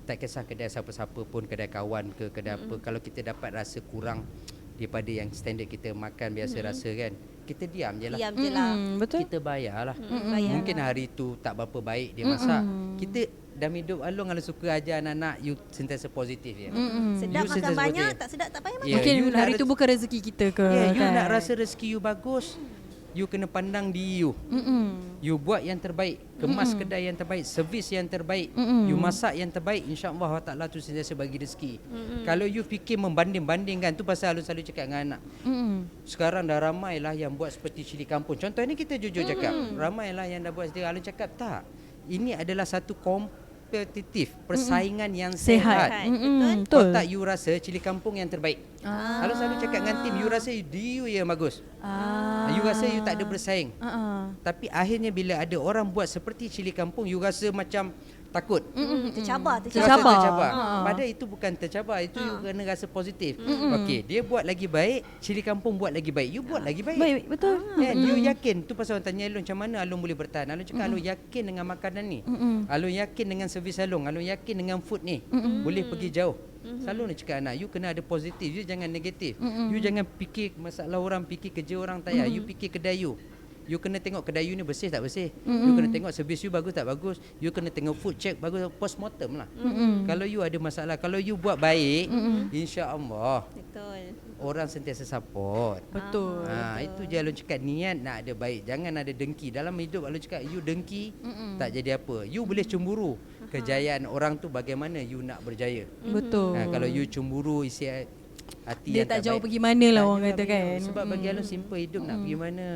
tak kisah kedai siapa-siapa pun, kedai kawan ke kedai apa, kalau kita dapat rasa kurang daripada yang standard kita makan biasa rasa kan, kita diam je lah. Diam je lah. Betul. Kita bayar lah. Bayar Mungkin lah. hari tu tak berapa baik dia masak. Kita dalam hidup Alung kalau suka ajar anak-anak, you sentiasa positif je. Sedap You makan sentiasa banyak, positif. tak sedap tak payah makan. Yeah, Mungkin you nak hari tu bukan rezeki kita ke. You kan? nak rasa rezeki you bagus, you kena pandang di you. You buat yang terbaik, kemas kedai yang terbaik, servis yang terbaik, you masak yang terbaik, insya-Allah Allah Taala tu sentiasa bagi rezeki. Kalau you fikir membanding-bandingkan, tu pasal Alung selalu cakap dengan anak. Sekarang dah ramailah yang buat seperti cili kampung. Contoh ni kita jujur cakap, ramailah yang dah buat seperti Alung cakap tak. Ini adalah satu kompetitif, persaingan yang sehat. Betul. Kau tak you rasa cili kampung yang terbaik. Alung selalu cakap dengan tim, you rasa you yang bagus. You rasa you tak ada bersaing. Tapi akhirnya bila ada orang buat seperti cili kampung, you rasa macam takut. Tercabar. Tercabar. Padahal itu bukan tercabar, itu you kena rasa positif. Okey, dia buat lagi baik, cili kampung buat lagi baik, you buat lagi baik. Baik, betul. Kan, you yakin. Tu pasal orang tanya Alung macam mana Alung boleh bertahan. Alung cakap Alung yakin dengan makanan ni. Alung yakin dengan servis Alung. Alung yakin dengan food ni. Boleh pergi jauh. Selalu nak cakap anak, you kena ada positif, you jangan negatif. You jangan fikir masalah orang, fikir kerja orang, tak payah. You fikir kedai you. You kena tengok kedai you ni bersih tak bersih. You kena tengok servis you bagus tak bagus. You kena tengok food check bagus, postmortem lah. Kalau you ada masalah, kalau you buat baik, insya-Allah Betul. orang sentiasa support. Betul. Itu je Alung cakap, niat nak ada baik, jangan ada dengki. Dalam hidup Alung cakap, you dengki tak jadi apa. You boleh cemburu kejayaan orang tu, bagaimana you nak berjaya. Betul. Kalau you cemburu isi hati Dia yang tak jauh baik, pergi mana lah tak orang jauh kata pergi. kan. Sebab bagi Alung simple, hidup nak pergi mana.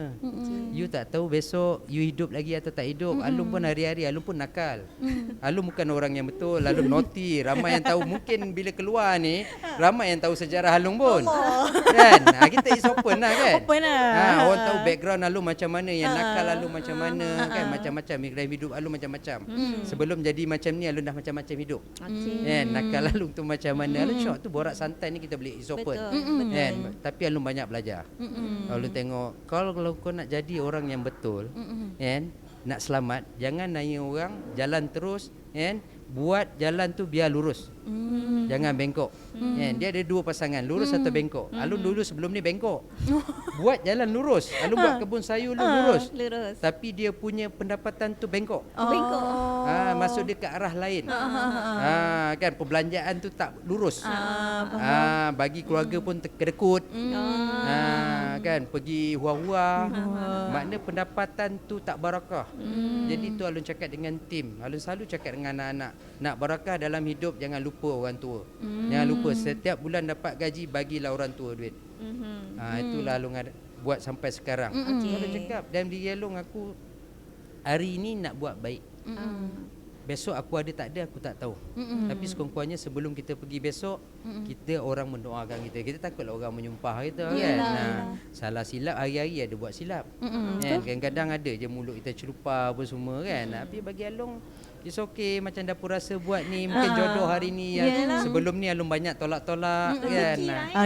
You tak tahu besok you hidup lagi atau tak hidup. Alung pun hari-hari Alung pun nakal. Alung bukan orang yang betul, Alung naughty. Ramai yang tahu, mungkin bila keluar ni ramai yang tahu sejarah Alung pun. Kan? Kita is open lah kan. Open lah. Orang tahu background Alung macam mana, yang nakal Alung macam mana kan, macam-macam dalam hidup Alung macam-macam. Sebelum jadi macam ni Alung dah macam-macam hidup. Kan? Nakal Alung tu macam mana. Alung syok tu borak santai ni kita boleh is open. Kan? Tapi Alung banyak belajar. Alung tengok, kalau kau nak jadi orang yang betul, kan, nak selamat, jangan nanya orang, jalan terus, kan, buat jalan tu biar lurus. Jangan bengkok. Dia ada 2 pasangan, lurus atau bengkok. Alun dulu sebelum ni bengkok. Buat jalan lurus. Alun buat kebun sayur lurus. Lurus. Tapi dia punya pendapatan tu bengkok. Bengkok. Masuk dia ke arah lain. Kan perbelanjaan tu tak lurus. Bagi keluarga pun kedekut. Kan pergi hua-hua. Makna pendapatan tu tak barakah. Jadi tu Alun cakap dengan tim. Alun selalu cakap dengan anak-anak, nak barakah dalam hidup jangan lupa orang tua. Jangan lupa setiap bulan dapat gaji bagilah orang tua duit. Itulah Alun buat sampai sekarang. Alun cakap dalam diri Alun, aku hari ini nak buat baik. Besok aku ada tak ada aku tak tahu. Tapi sekurang-kurangnya sebelum kita pergi besok, kita orang mendoakan kita. Kita takutlah orang menyumpah kita kan. Salah silap hari-hari ada buat silap. Kadang-kadang ada je mulut kita celupar apa semua kan. Tapi bagi Alung it's okay, macam dapur rasa buat ni mungkin jodoh hari ni. Sebelum ni Alung banyak tolak-tolak kan.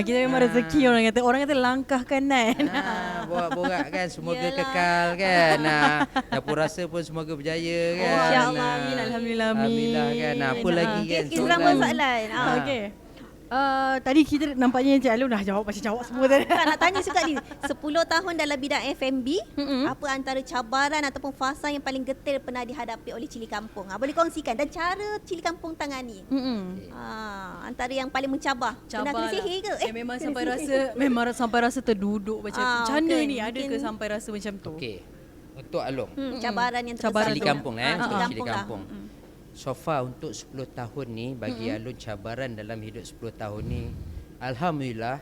Kita memang rezeki orang kata langkahkan kan. Borak-borak kan semoga kekal kan. Dapur rasa pun semoga berjaya kan. InsyaAllah. Alhamdulillah kan. Apa lagi kan. Sama soalan. Okey. Tadi kita nampaknya Encik Alung dah jawab semua tadi. Nak tanya juga ni, 10 tahun dalam bidang F&B, apa antara cabaran ataupun fasa yang paling getir pernah dihadapi oleh Cili Kampung? Boleh kongsikan dan cara Cili Kampung tangani. Antara yang paling mencabar. Pernah kena sihir ke? Memang sampai rasa terduduk macam mana kan, ni, ada ke sampai rasa macam tu? Okey. Untuk Alung. Cabaran yang terbesar. Cili Kampung untuk Cili Kampung lah. Kampung. So far untuk 10 tahun ni bagi Alun cabaran dalam hidup 10 tahun ni alhamdulillah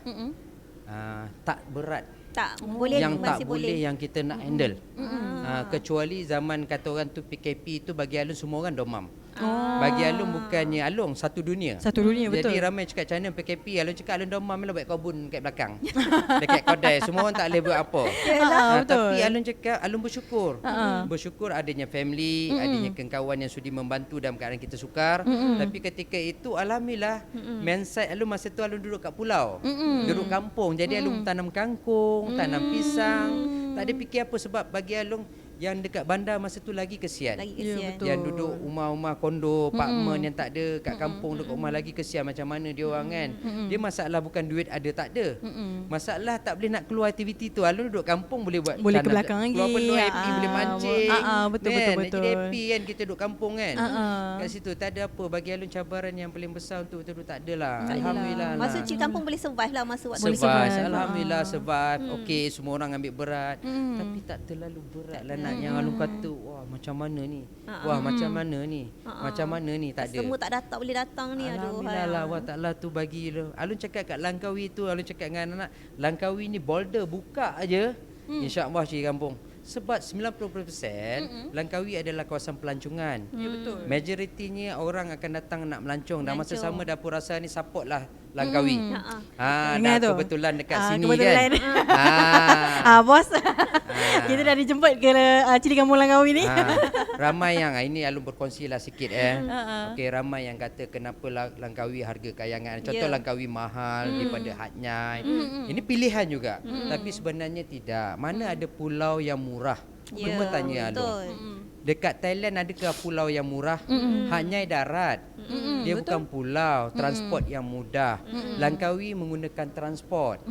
tak berat. Tak boleh, yang tak masih boleh yang kita nak handle. Kecuali zaman kata orang tu PKP tu bagi Alun semua orang domam. Bagi Alun bukannya Alung satu dunia. Satu dunia, betul. Jadi ramai cakap macam mana PKP, Alun cakap Alun domam lah buat kebun kat belakang. Dekat kedai semua orang tak boleh buat apa. Tapi Alun cakap Alun bersyukur. Bersyukur adanya family, adanya kawan yang sudi membantu dalam keadaan kita sukar. Tapi ketika itu alhamdulillah mindset Alun masa tu Alun duduk kat pulau. Duduk kampung. Jadi Alun tanam kangkung, tanam pisang. Tak ada fikir apa sebab bagi Alun yang dekat bandar masa tu lagi kesian. Ya, betul. Yang duduk rumah-rumah kondo, apartmen yang tak ada kat kampung dekat rumah lagi kesian macam mana dia orang kan. Dia masalah bukan duit ada tak ada. Masalah tak boleh nak keluar aktiviti tu. Alun duduk kampung boleh buat boleh ke belakang lagi. Keluar penuh happy boleh mancing. Betul. Jadi happy kan kita duduk kampung kan. Kat situ tak ada apa bagi Alun cabaran yang paling besar untuk betul tak ada lah. Alhamdulillah. Masa Cili Kampung boleh survive lah masa waktu survive. Alhamdulillah survive. Okey semua orang ambil berat tapi tak terlalu berat lah nak yang Alun kata wah macam mana ni. Wah macam mana ni. Macam mana ni tak ada. Semua tak datang boleh datang ni. Alhamdulillah lah Allah Ta'ala tu bagi. Alun cakap kat Langkawi tu, Alun cakap dengan anak-anak, Langkawi ni boulder buka aja. InsyaAllah Cili Kampung. Sebab 90% Langkawi adalah kawasan pelancongan. Ya betul. Majoritinya orang akan datang nak melancong. Dan masa sama dapur rasa ni support lah Langkawi. Dah kebetulan dekat sini kebetulan. kan. Bos. Kita dah dijemput ke Cili Kampung Langkawi ni. Ramai yang ini Alun berkongsi lah sikit Okey, ramai yang kata kenapa Langkawi harga kayangan. Contoh Langkawi mahal daripada Hatnyai. Ini pilihan juga. Tapi sebenarnya tidak. Mana ada pulau yang murah? Cuma tanya Alun. Dekat Thailand adakah pulau yang murah? Hatnyai darat. Dia betul. Bukan pulau, transport yang mudah. Langkawi menggunakan transport.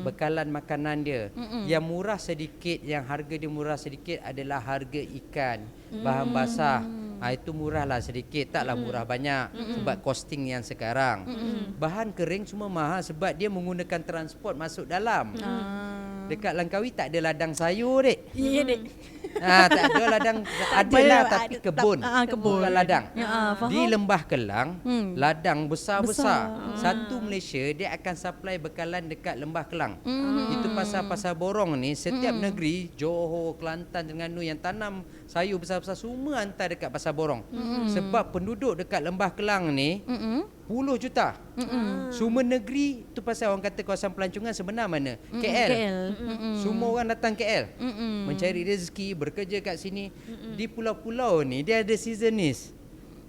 Bekalan makanan dia. Yang murah sedikit, yang harga dia murah sedikit adalah harga ikan, bahan basah. Itu murah lah sedikit, taklah murah banyak sebab costing yang sekarang. Bahan kering semua mahal sebab dia menggunakan transport masuk dalam. Dekat Langkawi tak ada ladang sayur dek. Ya dek. Tak ada ladang, adalah tapi kebun. Bukan ladang. Di Lembah Kelang, ladang besar-besar. Satu Malaysia dia akan supply bekalan dekat Lembah Kelang. Itu pasar-pasar borong ni setiap negeri, Johor, Kelantan, Terengganu yang tanam sayur besar-besar semua hantar dekat pasar borong. Sebab penduduk dekat Lembah Kelang ni puluh juta. Semua negeri tu pasal orang kata kawasan pelancongan sebenar mana? KL. Semua orang datang KL mencari rezeki, bekerja kat sini. Di pulau-pulau ni dia ada seasonis.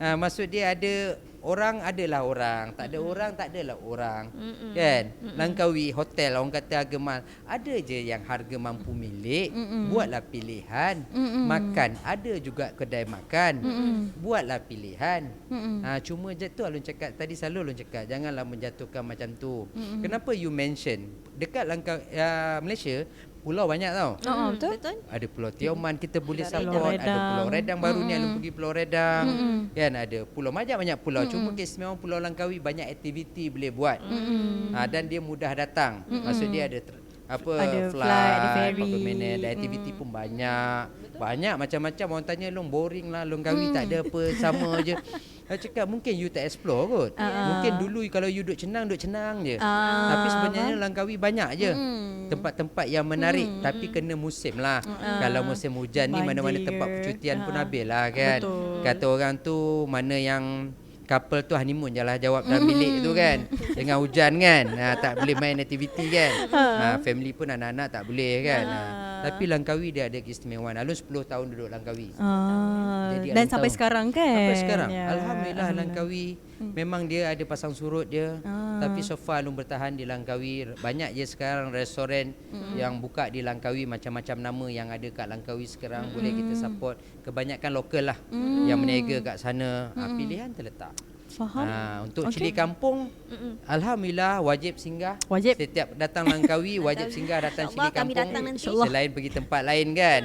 Maksud dia ada orang adalah orang, tak ada orang tak adalah orang. Kan? Langkawi hotel orang kata harga mahal. Ada je yang harga mampu milik, buatlah pilihan. Makan ada juga kedai makan. Buatlah pilihan. Cuma je tu Alun cakap tadi, selalu Alun cakap janganlah menjatuhkan macam tu. Kenapa you mention dekat Malaysia pulau banyak tau. Betul. Ada Pulau Tioman kita boleh Pulau support, ada Redang. Pulau Redang baru ni Alun pergi Pulau Redang. Kan ada pulau banyak pulau. Cuma keistimewaan Pulau Langkawi banyak aktiviti boleh buat. Dan dia mudah datang. Maksud dia ada Ada flight, ada ferry. ada aktiviti pun banyak. Banyak macam-macam. Orang tanya Long boring lah Langkawi tak ada apa, sama je. Saya cakap mungkin you tak explore kot. Mungkin dulu kalau you duduk cenang je. Tapi sebenarnya Langkawi banyak je tempat-tempat yang menarik. Tapi kena musim lah. Kalau musim hujan ni mana-mana tempat percutian pun habis lah kan. Betul. Kata orang tu mana yang couple tu honeymoon je lah jawab dalam bilik tu kan. Dengan hujan kan. Tak boleh main aktiviti kan. Family pun anak-anak tak boleh kan. Tapi Langkawi dia ada keistimewaan. Alun 10 tahun duduk Langkawi. Jadi Dan Alun sampai tahu. sekarang kan. Sampai sekarang. Ya, Alhamdulillah Langkawi memang dia ada pasang surut dia. Tapi so far Alun bertahan di Langkawi. Banyak je sekarang restoran yang buka di Langkawi, macam-macam nama yang ada kat Langkawi sekarang boleh kita support. Kebanyakan lokal lah yang berniaga kat sana. Pilihan terletak. Faham. Untuk cili kampung, alhamdulillah wajib singgah. Wajib. Setiap datang Langkawi wajib singgah datang cili InsyaAllah kami kampung. datang nanti. Selain pergi tempat lain kan.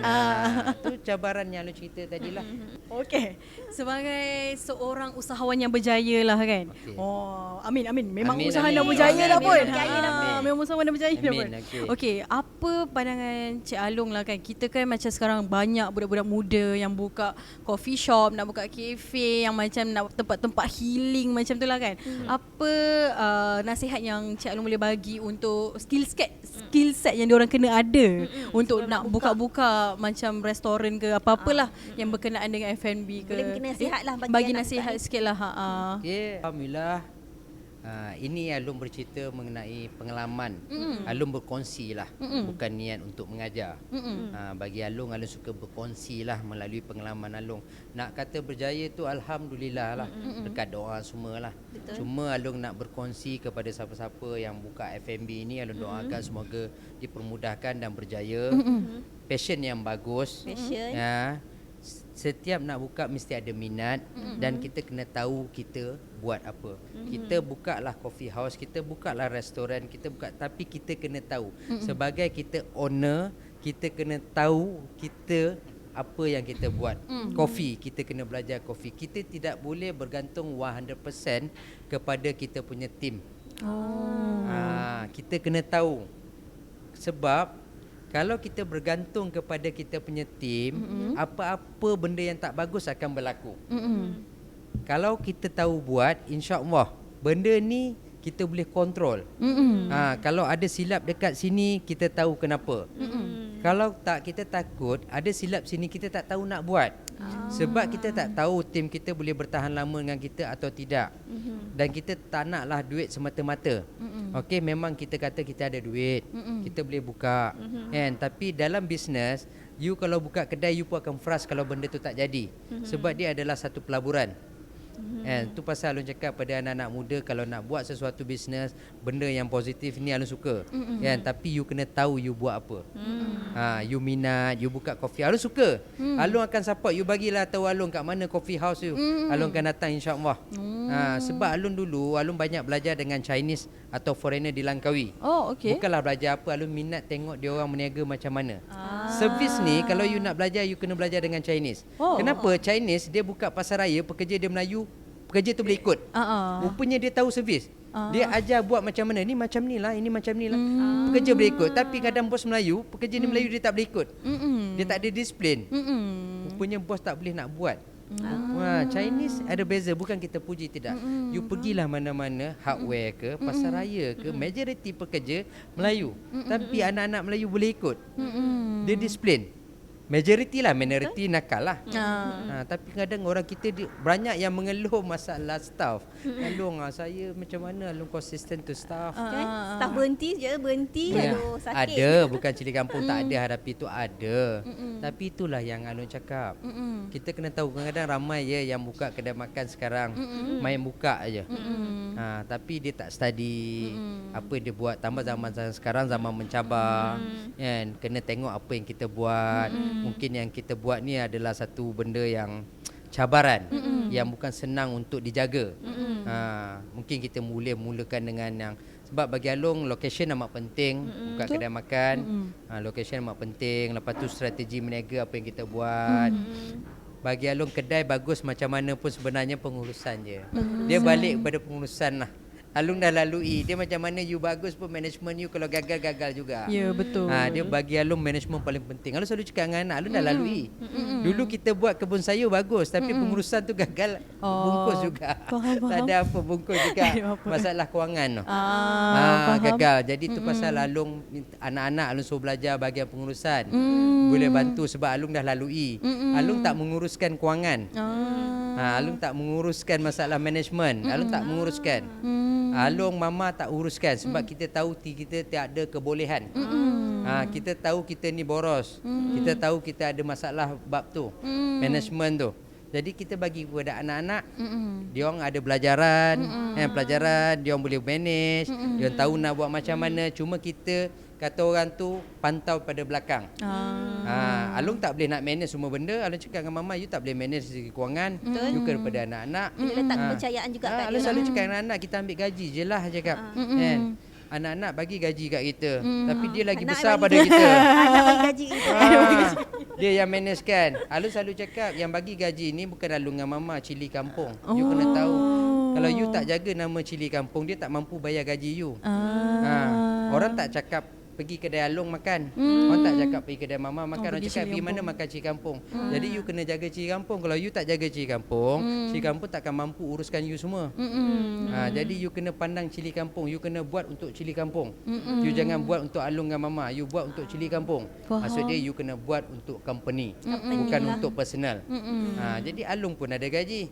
Tu cabaran yang lu cerita tadilah. Okey. Sebagai seorang usahawan yang berjaya lah kan. Okey. Amin. Memang Amin, usaha amin. dah berjaya dah pun. Amin, berjaya dah pun. Memang usahawan dah berjaya dah Amin, pun. okey. Okey, apa pandangan Cik Along lah kan. Kita kan macam sekarang banyak budak-budak muda yang buka coffee shop, nak buka kafe, yang macam nak tempat-tempat healing macam tu lah kan. Apa nasihat yang Cik Along boleh bagi untuk skill set yang diorang kena ada untuk nak buka-buka macam restoran ke apa-apalah yang berkenaan dengan F&B ke. Boleh bagi nasihat lah bagi bagi anak nasihat budak sikit lah. Okey, alhamdulillah. Ini Alun bercerita mengenai pengalaman. Alun berkongsi lah. Bukan niat untuk mengajar. Bagi Alun suka berkongsi lah melalui pengalaman Alun. Nak kata berjaya tu alhamdulillah lah. Dekat doa semua lah. Cuma Alun nak berkongsi kepada siapa-siapa yang buka F&B ni. Alun doakan semoga dipermudahkan dan berjaya. Passion yang bagus. Passion. Setiap nak buka mesti ada minat. Dan kita kena tahu kita buat apa. Kita buka lah coffee house, kita buka lah restoran, kita buka, tapi kita kena tahu. Sebagai kita owner, kita kena tahu kita apa yang kita buat. Kopi, kita kena belajar kopi. Kita tidak boleh bergantung 100% kepada kita punya tim. Kita kena tahu. Sebab kalau kita bergantung kepada kita punya tim, apa-apa benda yang tak bagus akan berlaku. Kalau kita tahu buat, insya-Allah benda ni kita boleh kontrol. Kalau ada silap dekat sini, kita tahu kenapa. Kalau tak, kita takut ada silap sini, kita tak tahu nak buat. Sebab kita tak tahu tim kita boleh bertahan lama dengan kita atau tidak. Dan kita tak naklah duit semata-mata. Okey, memang kita kata kita ada duit, kita boleh buka. Kan? Tapi dalam bisnes, you kalau buka kedai, you pun akan frust kalau benda tu tak jadi. Sebab dia adalah satu pelaburan. Tu pasal Alun cakap pada anak-anak muda, kalau nak buat sesuatu bisnes, benda yang positif ni Alun suka. Tapi you kena tahu you buat apa. You minat, you buka coffee, Alun suka. Alun akan support you, bagilah tahu Alun kat mana coffee house you. Alun akan datang insya-Allah. Sebab Alun dulu Alun banyak belajar dengan Chinese atau foreigner di Langkawi. Bukanlah belajar apa, Alun minat tengok dia orang berniaga macam mana. Servis ni kalau you nak belajar, you kena belajar dengan Chinese. Kenapa? Chinese dia buka pasar raya, pekerja dia Melayu, pekerja tu boleh ikut. Rupanya dia tahu servis. Dia ajar buat macam mana, ni macam ni lah, ini macam ni lah. Pekerja boleh ikut. Tapi kadang bos Melayu, pekerja ni Melayu dia tak boleh ikut. Dia tak ada disiplin. Rupanya bos tak boleh nak buat. Chinese ada beza, bukan kita puji, tidak. You pergilah mana-mana, hardware ke, pasar raya ke, majoriti pekerja Melayu. Tapi anak-anak Melayu boleh ikut. Dia disiplin. Majority lah, minority nakal lah. Tapi kadang orang kita banyak yang mengeluh masalah staff. Alung saya macam mana Alung konsisten tu staff. Kan? Staff berhenti je, berhenti Ya. lalu sakit. Ada, bukan cili kampung tak ada hadapi tu ada. Tapi itulah yang Alung cakap. Kita kena tahu kadang-kadang ramai je yang buka kedai makan sekarang. Main buka aja. Tapi dia tak study apa dia buat. Tambah zaman sekarang zaman mencabar. Kan? Kena tengok apa yang kita buat. Mungkin yang kita buat ni adalah satu benda yang cabaran yang bukan senang untuk dijaga. Mungkin kita mulakan dengan yang sebab bagi Alung location amat penting. Buka kedai makan, location amat penting. Lepas tu strategi meniaga apa yang kita buat. Bagi Alung kedai bagus macam mana pun sebenarnya pengurusan je. Dia balik kepada pengurusan lah. Alung dah lalui. Dia macam mana you bagus pun management you kalau gagal juga. Ya, betul. Dia bagi Alung management paling penting. Alung selalu cakap dengan anak, Alung dah lalui. Dulu kita buat kebun sayur bagus tapi pengurusan tu gagal bungkus juga. Tak ada apa bungkus juga. Masalah kewangan tu. Gagal. Jadi tu pasal Alung anak-anak Alung suruh belajar bahagian pengurusan. Boleh bantu sebab Alung dah lalui. Alung tak menguruskan kewangan. Alung tak menguruskan masalah management. Alung tak menguruskan. Alung mama tak uruskan sebab kita tahu kita tiada kebolehan. Kita tahu kita ni boros. Kita tahu kita ada masalah bab tu. Management tu. Jadi kita bagi kepada anak-anak, dia orang ada pelajaran, pelajaran dia orang boleh manage, dia orang tahu nak buat macam mana. Cuma kita kata orang tu pantau pada belakang. Alung tak boleh nak manage semua benda. Alung cakap dengan mama, you tak boleh manage segi kewangan. You kepada anak-anak. Dia letak kepercayaan juga kat dia. Alung selalu cakap dengan anak, kita ambil gaji je lah cakap. Kan? Anak-anak bagi gaji kat kita. Tapi dia lagi Anak besar bagi pada kita. Anak bagi gaji kita. Dia yang manage kan. Alung selalu cakap yang bagi gaji ni bukan Alung dengan mama cili kampung. You kena tahu. Kalau you tak jaga nama cili kampung, dia tak mampu bayar gaji you. Orang tak cakap pergi kedai Alung makan. Orang tak cakap pergi kedai mama makan. Orang cakap pergi mana makan cili kampung. Jadi you kena jaga cili kampung. Kalau you tak jaga cili kampung takkan mampu uruskan you semua. Jadi you kena pandang cili kampung. You kena buat untuk cili kampung. You jangan buat untuk Alung dengan mama. You buat untuk cili kampung. Maksud dia you kena buat untuk company. Bukan untuk personal. Jadi Alung pun ada gaji.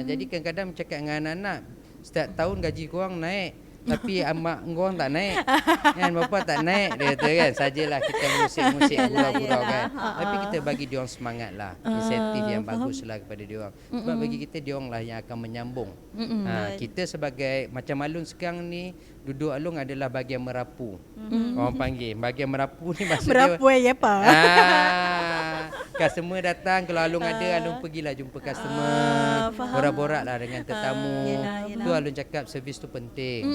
Jadi kadang-kadang cakap dengan anak-anak, setiap tahun gaji korang naik. Tapi amak korang tak naik. Kan bapa tak naik. Dia kata kan, sajalah kita musik-musik gurau-gurau kan. Tapi kita bagi dia orang semangat lah. Insentif yang bagus lah kepada dia orang. Sebab bagi kita dia orang lah yang akan menyambung. Kita sebagai macam Alung sekarang ni, duduk Alung adalah bahagian merapu. Orang panggil bahagian merapu ni maksud Merapu dia apa? customer datang, kalau Alung ada, Alung pergilah jumpa customer, borak-borak lah dengan tetamu. Tu Alung cakap servis tu penting.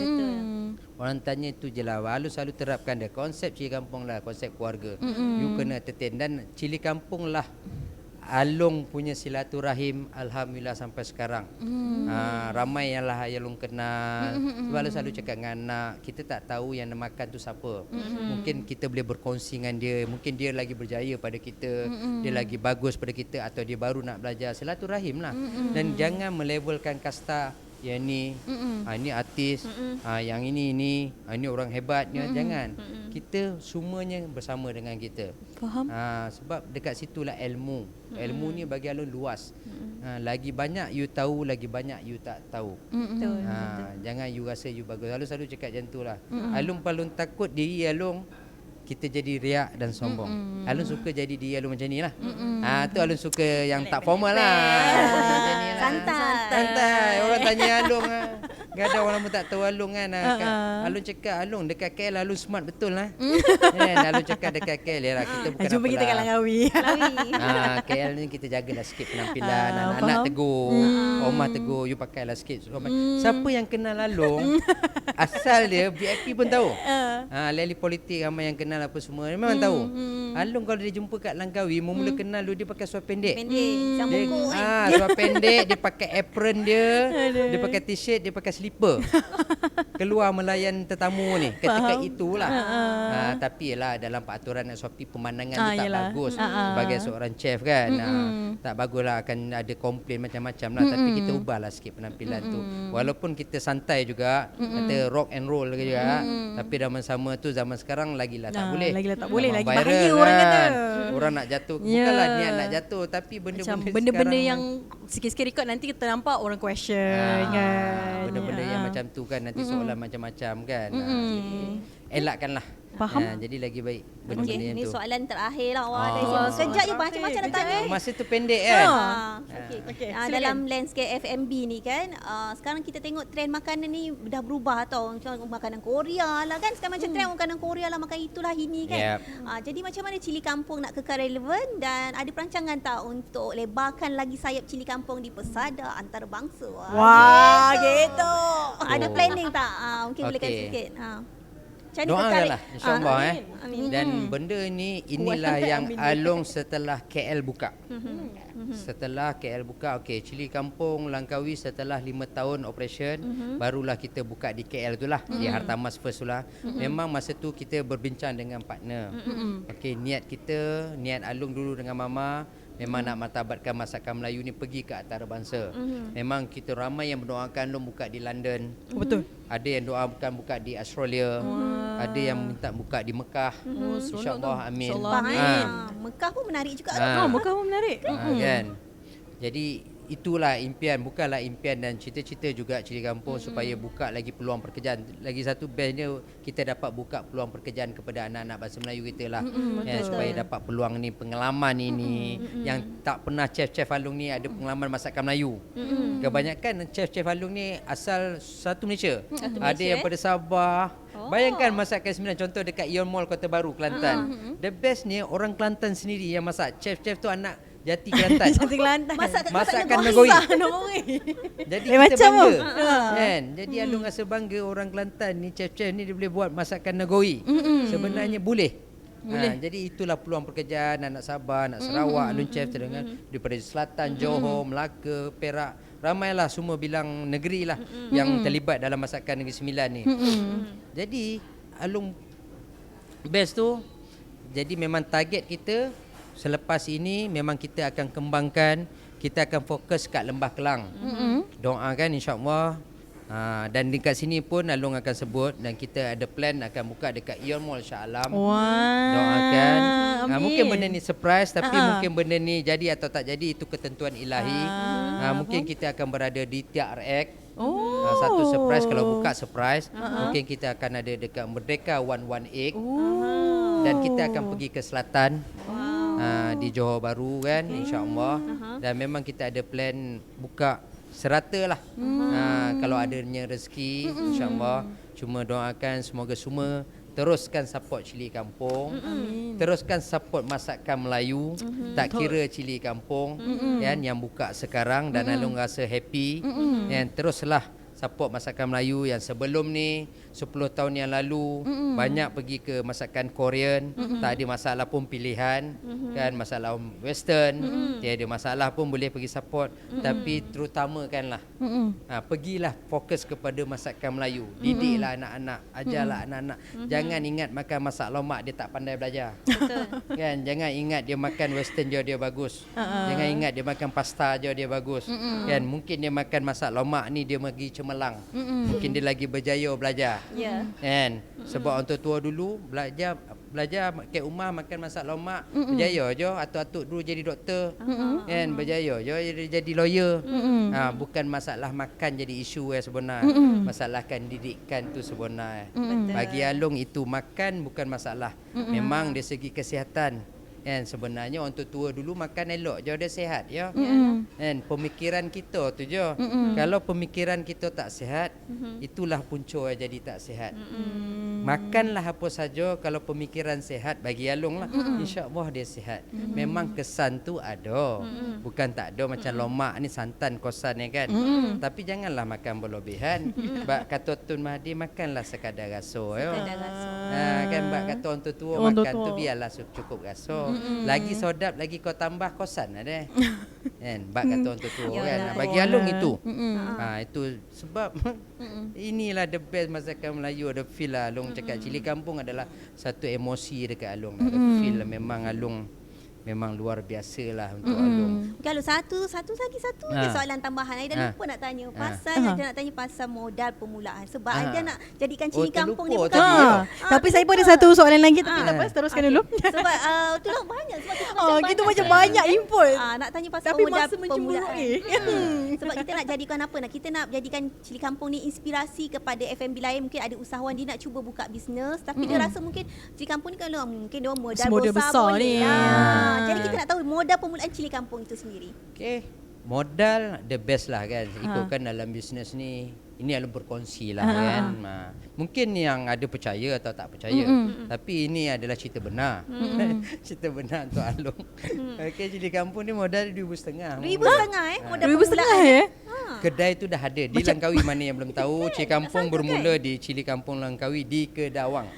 Orang tanya tu je lah. Alung selalu terapkan dia konsep cili kampung lah, konsep keluarga. You kena entertain. Dan cili kampung lah Alung punya silaturahim alhamdulillah sampai sekarang. Ramai yang lah Alung kenal. Sebab Alung selalu cakap dengan anak, kita tak tahu yang nak makan tu siapa. Mungkin kita boleh berkongsi dengan dia. Mungkin dia lagi berjaya pada kita, dia lagi bagus pada kita, atau dia baru nak belajar. Silaturahim lah. Dan jangan melevelkan kasta. Yang ni, ini artis, yang ini orang hebatnya. Jangan. Kita semuanya bersama dengan kita. Faham. Sebab dekat situlah ilmu. Ilmu ni bagi Alung luas. Lagi banyak you tahu, lagi banyak you tak tahu. Betul. Jangan you rasa you bagus. Alung selalu cakap macam tu lah. Alung paling takut diri Alung kita jadi riak dan sombong. Alung suka jadi diri Alung macam ni lah. Tu Alung suka yang tak formal lah. Macam ni lah. Santai. Orang tanya Alung lah. Kadang orang pun tak tahu Alung kan. Alung cakap, Alung dekat KL Alung smart betul lah. Alung cakap dekat KL ya lah. Kita bukan jumpa kita kat Langkawi. KL ni kita jagalah sikit penampilan. Anak-anak tegur, Omah tegur, you pakailah sikit. Siapa yang kenal Alung, asal dia VIP pun tahu. Ahli politik ramai yang kenal apa semua. Memang tahu. Alung kalau dia jumpa kat Langkawi, mula kenal dia pakai seluar pendek. Seluar pendek, dia pakai apron dia, dia pakai t-shirt, dia pakai slipper. Keluar melayan tetamu ni. Ketika itulah. Tapi yalah dalam peraturan SOP pemandangan tu tak bagus. Sebagai seorang chef kan. Tak baguslah, akan ada komplain macam-macam lah. Tapi kita ubahlah sikit penampilan tu. Walaupun kita santai juga, kata rock and roll juga. Tapi zaman sama tu, zaman sekarang lagilah tak boleh. Lagilah tak boleh, lagi viral bahaya orang kata. Orang nak jatuh, bukanlah niat nak jatuh, tapi Macam benda-benda benda-benda sekarang yang sikit-sikit record nanti kita nampak orang question kan. benda-benda yang macam tu kan nanti soalan macam-macam kan. Jadi elakkanlah. Faham. Jadi lagi baik Okey, benda-benda yang ni tu. soalan terakhir lah. Wah, dari sini sekejap je macam-macam nak tanya. Masa tu pendek kan. Okey. Okey, Dalam landscape FMB ni kan, sekarang kita tengok trend makanan ni dah berubah tau. Macam makanan Korea lah kan. Sekarang macam trend makanan Korea lah, makan itulah ini kan. Yep. Jadi macam mana cili kampung nak kekal relevan dan ada perancangan tak untuk lebarkan lagi sayap cili kampung di pesada antarabangsa? Wah, gitu. Ada planning tak? Mungkin boleh kata Okey. sikit. Macam mana Doakanlah insya-Allah Amin. Dan benda ni inilah yang Along setelah KL buka. Setelah KL buka, okey, cili kampung Langkawi setelah 5 tahun operation, barulah kita buka di KL itulah, di Hartamas first itulah. Memang masa tu kita berbincang dengan partner. Okey, niat Along dulu dengan Mama memang nak martabatkan masakan Melayu ni pergi ke antarabangsa. Memang kita ramai yang mendoakan Long buka di London. Betul. Ada yang doakan buka di Australia. Ada yang minta buka di Mekah. InsyaAllah, amin. InsyaAllah, Mekah pun menarik juga. Mekah pun menarik. Kan. Jadi itulah impian, bukanlah impian dan cita-cita juga cili kampung supaya buka lagi peluang pekerjaan. Lagi satu bestnya kita dapat buka peluang pekerjaan kepada anak-anak bangsa Melayu kita lah. Supaya dapat peluang ni, pengalaman ini yang tak pernah chef-chef Along ni ada pengalaman masakan Melayu. Kebanyakan chef-chef Along ni asal satu Malaysia. Ada yang pada Sabah. Bayangkan masakan sembilan, contoh dekat Ion Mall Kota Baru Kelantan. The bestnya orang Kelantan sendiri yang masak. Chef-chef tu anak Jati Kelantan. Jati Kelantan. Masakan Negoi. Jadi kita macam bangga kan. Jadi Along rasa bangga orang Kelantan ni, chef-chef ni dia boleh buat masakan Negoi. Sebenarnya boleh. Jadi itulah peluang pekerjaan anak Sabah, anak Sarawak, Along chef dengan daripada Selatan, Johor, Melaka, Perak. Ramailah semua bilang negeri lah yang terlibat dalam masakan Negeri Sembilan ni. Jadi Along best tu. Jadi memang target kita selepas ini memang kita akan kembangkan, kita akan fokus kat Lembah Kelang. Doakan insya-Allah. Dan dekat sini pun Along akan sebut dan kita ada plan akan buka dekat Ion Mall Shah Alam. Doakan. Mungkin benda ni surprise tapi mungkin benda ni jadi atau tak jadi itu ketentuan ilahi. Mungkin kita akan berada di TRX. Satu surprise, kalau buka surprise. Mungkin kita akan ada dekat Merdeka 118. Dan kita akan pergi ke selatan. Di Johor Baru kan, insya-Allah. Dan memang kita ada plan buka serata lah. Kalau adanya rezeki, insya-Allah. Cuma doakan semoga semua teruskan support cili kampung. Teruskan support masakan Melayu. Tak kira cili kampung kan yang buka sekarang dan Along rasa happy. Dan teruslah support masakan Melayu yang sebelum ni 10 tahun yang lalu banyak pergi ke masakan Korean, tak ada masalah pun pilihan kan, masalah western, tiada masalah pun boleh pergi support, tapi terutamakanlah pergilah fokus kepada masakan Melayu, didiklah anak-anak, ajarlah anak-anak. Jangan ingat makan masak lomak dia tak pandai belajar. Betul. Kan, jangan ingat dia makan western je dia bagus. Jangan ingat dia makan pasta je dia bagus. Kan, mungkin dia makan masak lomak ni dia pergi cemerlang. Mungkin dia lagi berjaya belajar. Kan? Sebab orang tua dulu belajar kat rumah makan masak lomak, berjaya je. Atuk-atuk dulu jadi doktor. Kan, berjaya je jadi lawyer. Bukan masalah makan jadi isu sebenar. Masalahkan didikan tu sebenar. Bagi Along itu makan bukan masalah. Memang dari segi kesihatan kan, sebenarnya orang tua dulu makan elok je dia sihat ya. Kan, pemikiran kita tu je. Kalau pemikiran kita tak sihat, itulah punca jadi tak sihat. Makanlah apa saja kalau pemikiran sihat, bagi Along lah, insya-Allah dia sihat. Memang kesan tu ada. Bukan tak ada, macam lomak ni santan kosan ya kan. Tapi janganlah makan berlebihan. Bak kata Tun Mahdi, makanlah sekadar rasa ya. Kan bak kata orang tua makan tu biarlah cukup rasa. Lagi sedap lagi kau tambah kosan ada. Kan bak kata orang tua kan. Bagi Along itu. Itu sebab inilah the best masakan Melayu, ada feel lah. Along cakap cili kampung adalah satu emosi dekat Along. Ada feel lah, memang Along memang luar biasa lah untuk Along. Kalau satu lagi soalan tambahan. Aida lupa nak tanya nak tanya pasal modal permulaan. Sebab Aida nak jadikan cili kampung ni bukan tapi saya pun ada satu soalan lagi tapi tak apa, teruskan dulu. Sebab itulah banyak sebab kita macam banyak input. Nak tanya pasal tapi modal masa permulaan. sebab kita nak jadikan apa? Kita nak jadikan cili kampung ni inspirasi kepada FMB lain. Mungkin ada usahawan dia nak cuba buka bisnes tapi dia rasa mungkin cili kampung ni kalau mungkin dia modal besar boleh. Jadi kita nak tahu modal permulaan cili kampung itu sendiri. Okey. Modal the best lah kan. Ikutkan dalam bisnes ni, ini adalah berkongsi lah kan. Mungkin yang ada percaya atau tak percaya. Tapi ini adalah cerita benar. Cerita benar untuk Along. Okey, cili kampung ni modal RM2,500. Modal permulaan. Kedai tu dah ada di Langkawi. Mana yang belum tahu, cili kampung bermula di Cili Kampung Langkawi di Kedawang.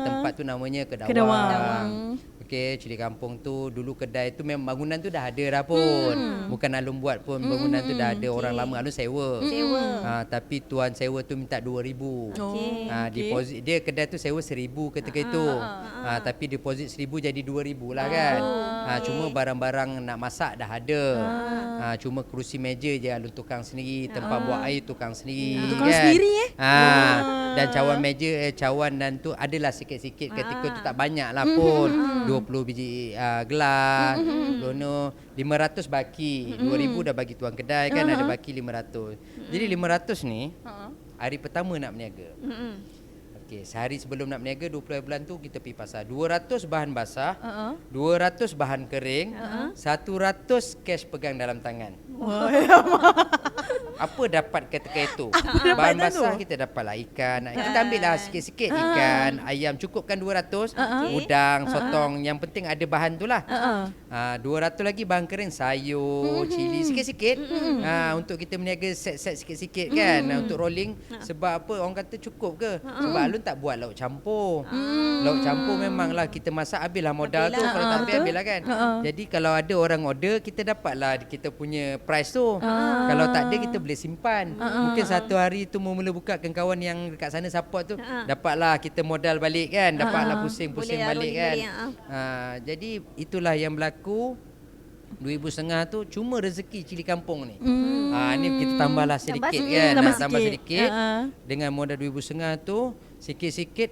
Tempat tu namanya Kedawang. Okey, cili kampung tu dulu kedai tu memang bangunan tu dah ada dah pun. Bukan Along buat pun, bangunan tu dah ada orang lama. Along sewa. Tapi tuan sewa tu minta RM2,000. Deposit dia kedai tu sewa RM1,000 ketika itu. Tapi deposit RM1,000 jadi RM2,000 lah kan. Cuma barang-barang nak masak dah ada. Cuma kerusi meja je Along tukang sendiri, tempat buat air tukang sendiri. Tukang sendiri Dan cawan meja cawan dan tu adalah sikit-sikit ketika tu tak banyak lah pun. 20 biji gelas, lono 500 baki, 2,000 dah bagi tuan kedai kan, ada baki 500. Jadi 500 ni hari pertama nak berniaga. Okey, sehari sebelum nak berniaga 20 bulan tu kita pergi pasar. 200 bahan basah, 200 bahan kering, 100 cash pegang dalam tangan. Apa dapat ketika itu? Bahan basah kita dapatlah ikan. Kita ambil lah sikit-sikit ikan, ayam cukupkan 200, udang, sotong. Yang penting ada bahan tu lah. 200 lagi bahan kering, sayur, cili sikit-sikit. Untuk kita berniaga set-set sikit-sikit kan. Untuk rolling. Sebab apa? Orang kata cukup ke? Sebab Alun tak buat lauk campur. Lauk campur memanglah kita masak habislah modal tu. Kalau tak habis-habislah kan. Jadi kalau ada orang order, kita dapatlah kita punya price tu. Kalau tak ada kita boleh simpan. Mungkin satu hari tu mula buka kawan yang dekat sana support tu, dapatlah kita modal balik kan. Dapatlah pusing-pusing balik kan. Jadi itulah yang berlaku. RM2,500 tu cuma rezeki cili kampung ni. Ni kita tambahlah sedikit kan. Tambah sedikit. Dengan modal RM2,500 tu sikit-sikit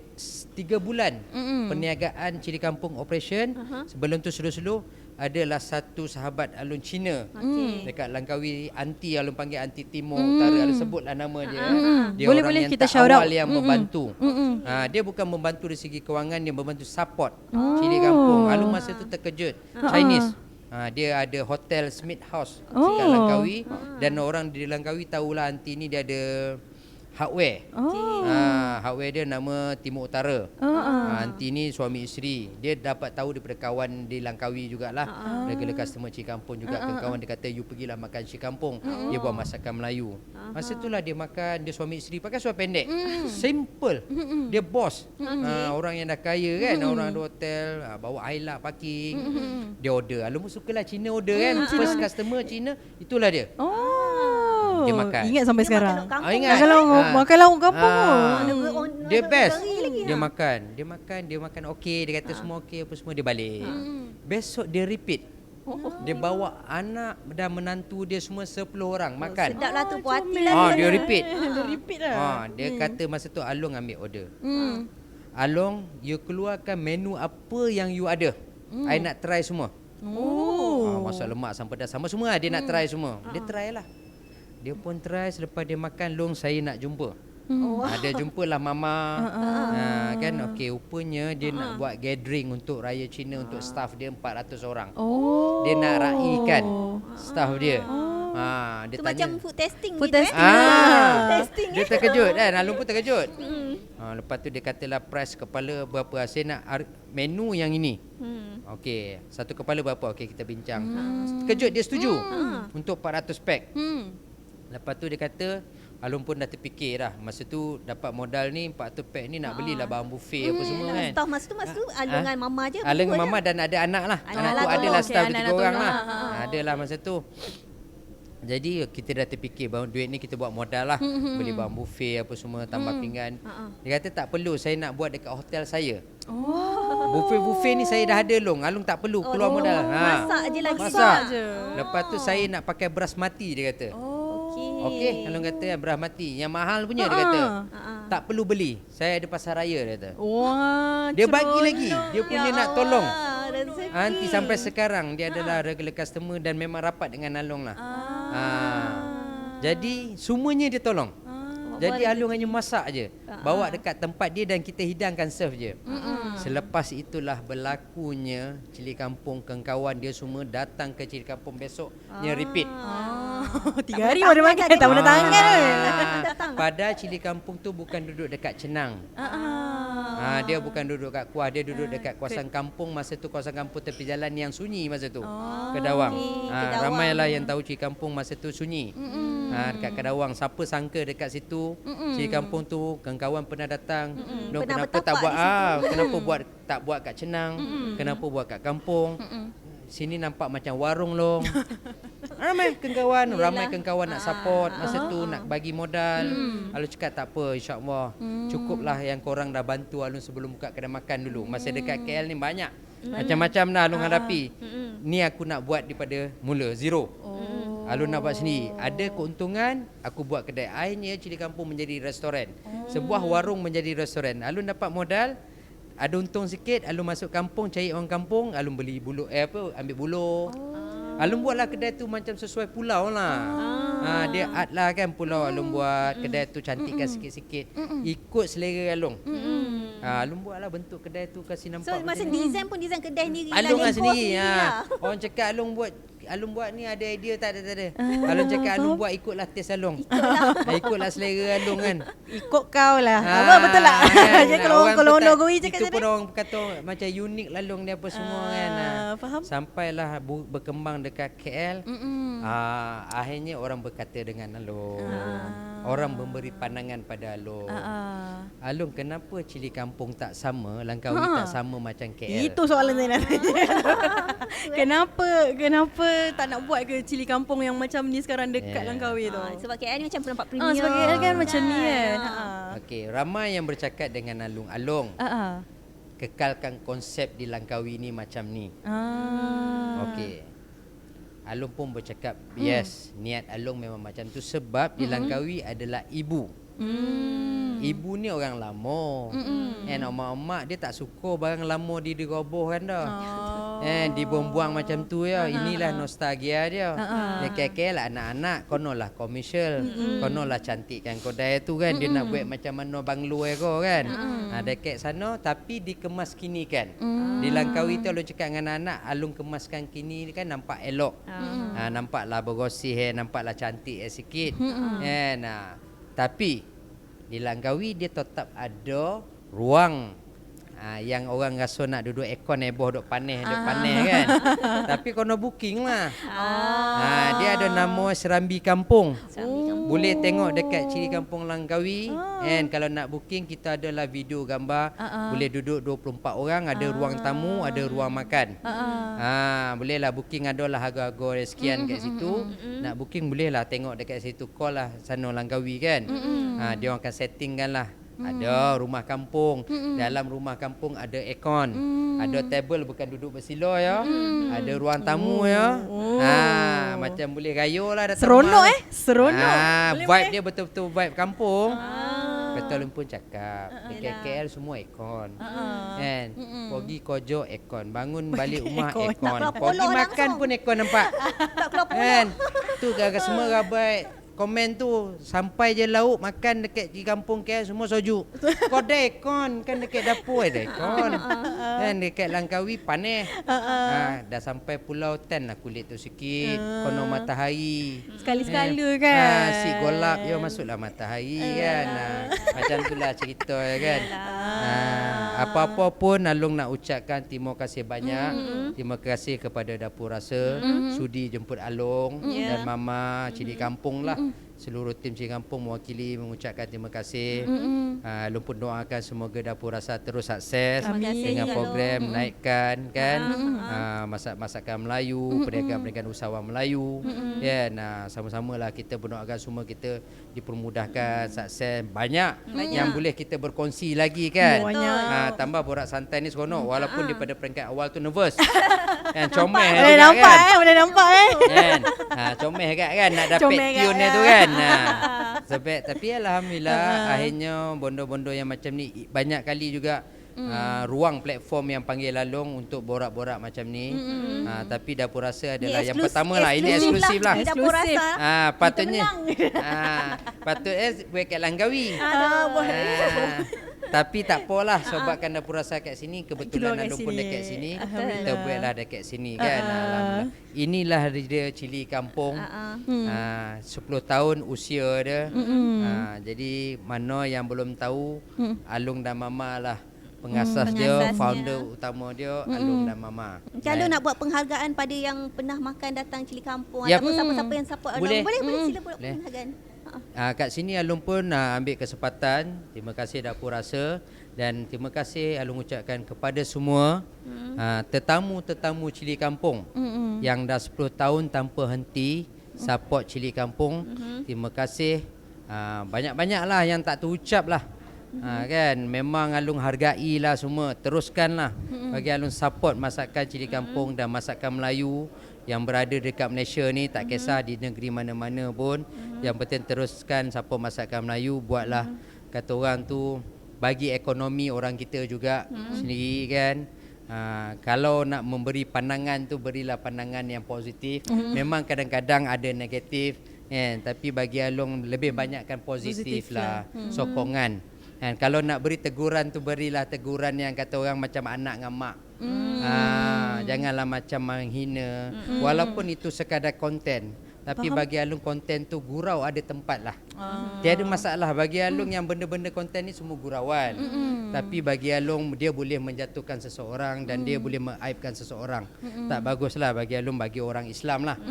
3 bulan perniagaan cili kampung operation. Sebelum tu slow-slow adalah satu sahabat Alun Cina dekat Langkawi, anti Alun panggil anti Timur Utara. Alun sebutlah nama dia. Dia boleh, orang yang kita tak shout awal out. yang membantu. Dia bukan membantu dari segi kewangan, dia membantu support cili kampung. Alun masa tu terkejut. Chinese. Dia ada hotel Smith House dekat Langkawi. Dan orang di Langkawi tahulah anti ni dia ada hardware. Hardware dia nama Timur Utara. Anti ni suami isteri. Dia dapat tahu daripada kawan di Langkawi jugalah. Regular customer cili kampung juga. Kawan dia kata you pergilah makan cili kampung. Dia buat masakan Melayu. Masa itulah dia makan, dia suami isteri pakai seluar pendek. Simple. Dia bos. Orang yang dah kaya kan, orang ada hotel, bawa aila parking. Dia order. Alun pun sukalah Cina order kan. First customer Cina, itulah dia. Dia makan. Ingat sampai sekarang. Ingat. Makan lauk kampung. Dia best. Dia makan okey, dia kata semua okey apa semua, dia balik. Besok dia repeat. Dia bawa anak dan menantu dia semua 10 orang makan. Sedaplah tu, puas hati lah. Dia repeat. Dia repeat lah. Dia kata masa tu Along ambil order. Along, you keluarkan menu apa yang you ada. I nak try semua. Masak lemak sampai dah sama semua dia nak try semua. Dia try lah. Dia pun try. Selepas dia makan, Long, saya nak jumpa. Dia jumpalah mama. Kan okey, rupanya dia nak buat gathering untuk raya Cina untuk staff dia 400 orang. Dia nak raikan staff dia. Dia Itu tanya, macam food testing Food gitu. testing. Dia terkejut kan. Alun pun terkejut. Lepas tu dia katalah price kepala berapa. Saya nak menu yang ini. Okey, satu kepala berapa? Okey, kita bincang. Terkejut dia setuju untuk 400 pack. Lepas tu dia kata, Alun pun dah terfikir dah. Masa tu dapat modal ni 400 pack ni nak belilah bahan buffet apa semua kan. Tahu masa tu Alun dengan mama je. Alun dengan mama dan ada anak lah. Anak tu adalah staff 3 orang lah. Adalah masa tu. Jadi kita dah terfikir bahawa duit ni kita buat modal lah. Beli bahan buffet apa semua, tambah pinggan. Dia kata tak perlu, saya nak buat dekat hotel saya. Buffet ni saya dah ada Long. Along tak perlu keluar modal. Masak je lagi. Masak je. Lepas tu saya nak pakai beras mati dia kata. Okey, Along kata beras mati. Yang mahal punya dia kata. Tak perlu beli. Saya ada pasar raya dia kata. Wah, Dia bagi lagi. Dia punya nak tolong. Rezeki. Nanti sampai sekarang dia adalah regular customer dan memang rapat dengan Along lah. Jadi semuanya dia tolong. Jadi Along hanya masak je. Bawa dekat tempat dia dan kita hidangkan serve je. Selepas itulah berlakunya cili kampung kawan dia semua datang ke cili kampung besoknya repeat. 3 hari baru makan tak boleh tangan. Padahal cili kampung tu bukan duduk dekat Cenang. Dia bukan duduk kat Kuah, dia duduk dekat kawasan kampung. Masa tu kawasan kampung tepi jalan yang sunyi masa tu. Kedawang. Ramailah yang tahu cili kampung masa tu sunyi. Dekat Kedawang. Siapa sangka dekat situ cili kampung tu kawan-kawan pernah datang. Pernah Kenapa tak bertapak buat kenapa tak buat kat Cenang? Kenapa buat kat kampung? Sini nampak macam warung Long. Ramai kawan nak support masa tu, nak bagi modal. Alun cakap tak apa, insya-Allah. Cukuplah yang korang dah bantu Alun sebelum buka kedai makan dulu. Masa dekat KL ni banyak macam-macam dah Alun hadapi. Ni aku nak buat daripada mula zero. Alun nak buat sendiri. Ada keuntungan, aku buat kedai. Akhirnya cili kampung menjadi restoran. Sebuah warung menjadi restoran. Alun dapat modal, ada untung sikit, Alun masuk kampung, cari orang kampung, Alun beli bulu ambil buluh. Alun buatlah kedai tu macam sesuai pulau lah. Dia art lah kan pulau. Alun buat kedai tu cantikkan sikit-sikit. Ikut selera Alun. Alun buatlah bentuk kedai tu kasi nampak. So masa design pun design kedai sendiri Alun lah. lah sendiri. Orang cakap Alun buat ni ada idea tak ada. Alun cakap Alun buat ikutlah taste Alun. Ikutlah selera Alun kan. Ikut kau lah. Apa betul tak? Jadi kalau ono goi cakap itu tadi. pun orang kata macam unik Lalong dia apa semua kan. Faham? Sampailah berkembang dekat KL. Akhirnya orang berkata dengan Along. Orang memberi pandangan pada Along. Along, kenapa cili kampung tak sama, Langkawi tak sama macam KL? Itu soalan saya nak tanya. Kenapa tak nak buat ke cili kampung yang macam ni sekarang dekat Langkawi tu? Sebab KL ni macam nampak premium. Sebab KL kan macam ni kan. Okey, ramai yang bercakap dengan Along. Along, kekalkan konsep di Langkawi ni macam ni. Okey. Along pun bercakap, yes, niat Along memang macam tu sebab di Langkawi adalah ibu. Ibu ni orang lama. Omak-omak dia tak suka barang lama dirobohkan dah. Dibuang-buang macam tu ya. Inilah nostalgia dia. Dia kekek lah anak-anak, konolah komersial, konolah cantikkan kedai tu kan. Dia nak buat macam mana banglo ko kan. Dekat sana tapi dikemas kini kan. Di Langkawi tu Alung cakap dengan anak-anak, Alung kemaskan kini kan nampak elok. Nampaklah bersih, nampaklah cantik sikit. Tapi di Langkawi dia tetap ada ruang yang orang rasa nak duduk aircon duduk panas kan. Tapi kono booking lah. Dia ada nama Serambi Kampung. Boleh tengok dekat cili kampung Langkawi. Kalau nak booking kita adalah video gambar. Boleh duduk 24 orang, ada ruang tamu, ada ruang makan. Bolehlah booking, adalah harga-harga sekian kat situ. Nak booking bolehlah tengok dekat situ, call lah sana Langkawi kan. Dia orang akan settingkan lah. Ada rumah kampung. Dalam rumah kampung ada aircon. Ada table, bukan duduk bersila ya. Ada ruang tamu ya. Macam boleh raya lah datang. Seronok seronok. Vibe dia betul-betul vibe kampung. Betul pun cakap. KL semua aircon. Kan? Pergi kerja aircon, bangun balik rumah aircon. Pergi makan pun aircon nampak. Kan? Tu gara-gara semua rabai. Komen tu sampai je lauk makan dekat di kampung KL semua soju. Kodai aircon kan dekat dapur ada aircon. Kan dekat Langkawi panas. Dah sampai Pulau Ten lah kulit tu sikit. Kono matahari. Sekali-sekala kan. Si golap je masuklah matahari kan. Macam itulah cerita kan. Apa-apa pun Alung nak ucapkan terima kasih banyak. Terima kasih kepada Dapur Rasa sudi jemput Alung dan Mama Cili Kampung lah. seluruh tim Cili Kampung mewakili mengucapkan terima kasih. Alung pun doakan semoga Dapur Rasa terus sukses dengan program naikkan kan masak-masakan Melayu, perniagaan-perniagaan usahawan Melayu. Sama-samalah kita berdoakan semua kita dipermudahkan, sukses. Banyak yang boleh kita berkongsi lagi kan. Tambah borak santai ni seronok walaupun daripada peringkat awal tu nervous. Kan comel Boleh nampak kan? Boleh nampak kan. Comel kan nak dapat tune tu kan. Sebab tapi alhamdulillah akhirnya bondo-bondo yang macam ni banyak kali juga ruang platform yang panggil Along untuk borak-borak macam ni. Tapi Dapur Rasa adalah yang pertama lah. Ini eksklusif lah. Dapur Rasa. Patutnya patut buat kat Langkawi. Tapi tak apalah sebabkan Dapur Rasa kat sini, kebetulan Along pun dekat sini, kita buatlah dekat sini kan. Alhamdulillah. Inilah dia Cili Kampung. 10 tahun usia dia. Jadi mana yang belum tahu, Along dan Mama lah pengasas dia, founder utama dia, Along dan Mama. Kalau nak buat penghargaan pada yang pernah makan datang Cili Kampung ataupun siapa-siapa yang support Along, boleh sila buat penghargaan. Kat sini Along pun ambil kesempatan. Terima kasih Dapur Rasa dan terima kasih Along ucapkan kepada semua tetamu-tetamu Cili Kampung yang dah 10 tahun tanpa henti support Cili Kampung. Terima kasih. Banyak-banyaklah yang tak terucap lah. Kan memang Along hargailah semua. Teruskanlah bagi Along support masakan Cili Kampung dan masakan Melayu yang berada dekat Malaysia ni, tak kisah di negeri mana-mana pun. Yang penting teruskan support masakan Melayu. Buatlah kata orang tu bagi ekonomi orang kita juga sendiri kan. Kalau nak memberi pandangan tu, berilah pandangan yang positif. Memang kadang-kadang ada negatif kan, tapi bagi Along lebih banyakkan positif lah. Sokongan. And kalau nak beri teguran tu, berilah teguran yang kata orang macam anak dengan mak. Janganlah macam menghina. Walaupun itu sekadar konten, tapi bagi Along konten tu gurau ada tempat lah. Tiada masalah. Bagi Along yang benda-benda konten ni semua gurauan. Tapi bagi Along dia boleh menjatuhkan seseorang dan dia boleh mengaibkan seseorang. Tak baguslah bagi Along, bagi orang Islam lah.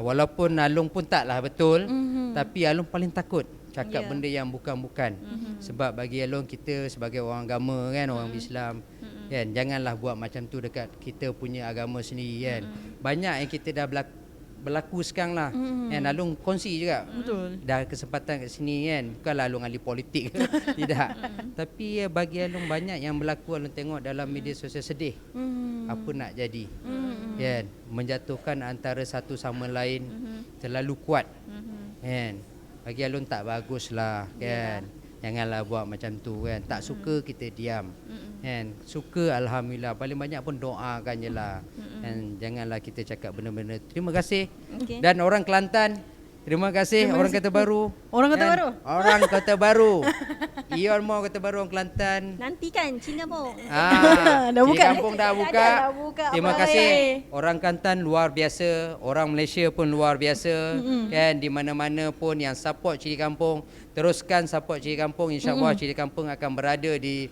Walaupun Along pun taklah betul, tapi Along paling takut cakap benda yang bukan-bukan. Sebab bagi Along, kita sebagai orang agama kan, orang Islam kan, janganlah buat macam tu dekat kita punya agama sendiri kan. Banyak yang kita dah berlaku sekarang lah kan. Along kongsi juga. Betul. Dah kesempatan kat sini kan. Bukanlah Along ahli politik tidak. Tapi bagi Along banyak yang berlaku. Along tengok dalam media sosial sedih. Apa nak jadi kan, menjatuhkan antara satu sama lain terlalu kuat kan. Bagi Along tak baguslah kan. Janganlah buat macam tu kan. Tak suka kita diam kan. Suka alhamdulillah. Paling banyak pun doakan je lah. Dan janganlah kita cakap benda-benda. Terima kasih. Dan orang Kelantan, terima kasih. Orang Kota Baru. Orang Kota Baru? Orang Kota Baru. Ion mau Kota Baru, orang Kelantan. Nanti kan Cili Kampung. Cili Kampung dah buka. Terima kasih. Orang Kelantan luar biasa. Orang Malaysia pun luar biasa. Kan, di mana-mana pun yang support Cili Kampung, teruskan support Cili Kampung. InsyaAllah Cili Kampung akan berada di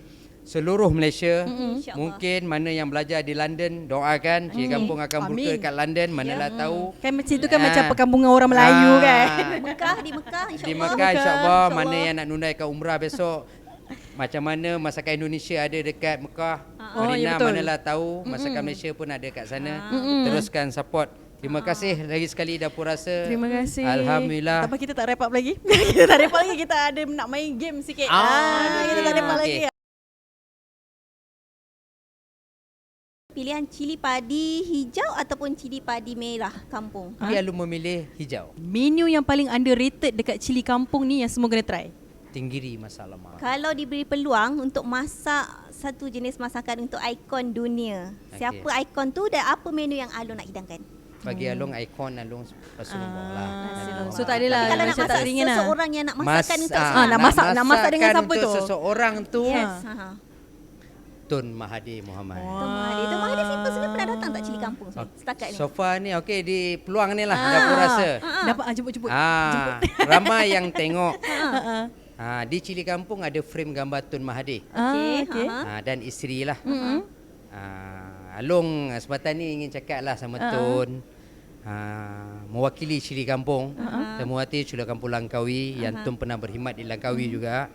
seluruh Malaysia. Mungkin mana yang belajar di London, doakan Cili Kampung akan buka dekat London. Manalah tahu. Kan macam itu kan macam perkampungan orang Melayu kan. Di Mekah insya-Allah. Di Mekah insya-Allah. Mana yang nak nunaikan umrah besok, macam mana masakan Indonesia ada dekat Mekah. Marina manalah tahu. Masakan Malaysia pun ada kat sana. Teruskan support. Terima kasih lagi sekali Dapur Rasa. Terima kasih. Alhamdulillah. Tapi kita tak wrap up lagi. Kita tak wrap up lagi. Kita ada nak main game sikit. Kita tak wrap up lagi. Pilihan cili padi hijau ataupun cili padi merah kampung? Dia lu memilih hijau. Menu yang paling underrated dekat Cili Kampung ni yang semua kena try. Tinggiri masalah malam. Kalau diberi peluang untuk masak satu jenis masakan untuk ikon dunia, siapa ikon tu dan apa menu yang Along nak hidangkan? Bagi Along ikon Along Rasulullah lah. So tak adalah kalau nak masak seseorang yang nak masakkan untuk nak masak dengan siapa tu? Seseorang tu. Yes. Tun Mahathir Mohamad. Tun Mahathir simple sebenarnya pernah datang tak Cili Kampung setakat ni? So far ni okey, di peluang ni lah Dapur Rasa. Dapat jemput. Ramai yang tengok. Di Cili Kampung ada frame gambar Tun Mahathir. Dan isteri lah. Along sebatan ni ingin cakap lah sama Tun. mewakili cili kampung, mewakili cili kampung Langkawi yang Tun pernah berkhidmat di Langkawi juga.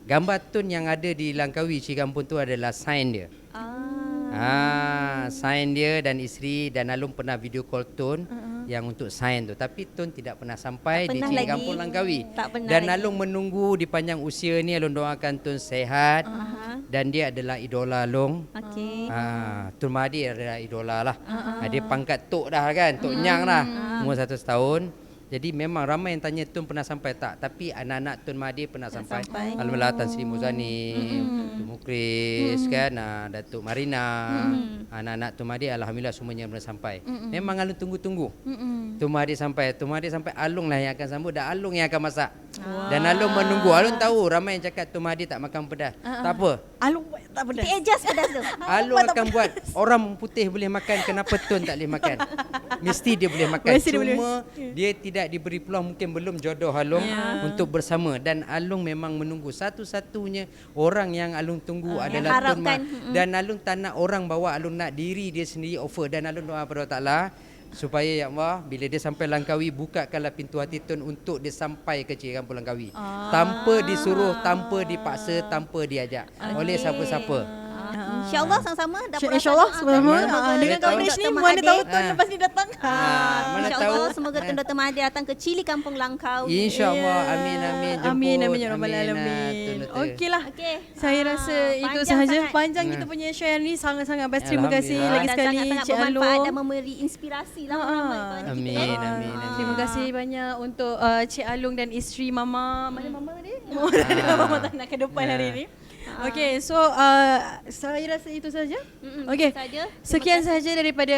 Gambar Tun yang ada di Langkawi cili kampung tu adalah sign dia. Sign dia dan isteri, dan Along pernah video call Tun yang untuk sign tu, tapi Tun tidak pernah sampai di cili kampung Langkawi. Dan Along menunggu di panjang usia ni. Along doakan Tun sehat, dan dia adalah idola Along. Tun Mahathir adalah idola lah. Dia pangkat Tok dah kan, Tok Nyang dah, umur 100 tahun. Jadi memang ramai yang tanya Tun pernah sampai tak, tapi anak-anak Tun Mahathir pernah sampai. Alhamdulillah, Tan Sri Muzani, Tun Mukris kan, Datuk Marina, anak-anak Tun Mahathir alhamdulillah semuanya pernah sampai. Memang Along tunggu-tunggu Tun Mahathir sampai. Tun Mahathir sampai, Along lah yang akan sambut dan Along yang akan masak. Dan Along menunggu. Along tahu ramai yang cakap Tun Mahathir tak makan pedas. Tak apa, Along tak pedas. Dia adjust pedas tu. Along akan buat orang putih boleh makan, kenapa Tun tak boleh makan? Mesti dia boleh makan. Mesti dia Cuma dia tidak diberi peluang, mungkin belum jodoh Along untuk bersama. Dan Along memang menunggu. Satu-satunya orang yang Along tunggu adalah Tun Mahathir. Dan Along tak nak orang bawa Along, nak diri dia sendiri offer. Dan Along doa pada Allah Ta'ala supaya ya Allah, bila dia sampai Langkawi, bukakanlah pintu hati Tun untuk dia sampai ke cili kampung Langkawi. Tanpa disuruh, tanpa dipaksa, tanpa diajak oleh siapa-siapa. InsyaAllah sama-sama InsyaAllah sama-sama dengan coverage ni, mana tahu Tun lepas ni datang. Mana tahu. Semoga Tun Dr. Mahathir datang ke cili kampung Langkawi. InsyaAllah. Amin, amin. Jemput. Amin, amin ya rabbal alamin. Okeylah. Saya rasa itu sahaja. Panjang kita punya share ni, sangat-sangat best. Terima kasih lagi sekali Cik Along. Dan memberi inspirasi lah. Amin, amin. Terima kasih banyak untuk Cik Along dan isteri Mama. Mana Mama tadi? Mama tak nak ke depan hari ni. Okey, so saya rasa itu saja. Okey, sekian saja daripada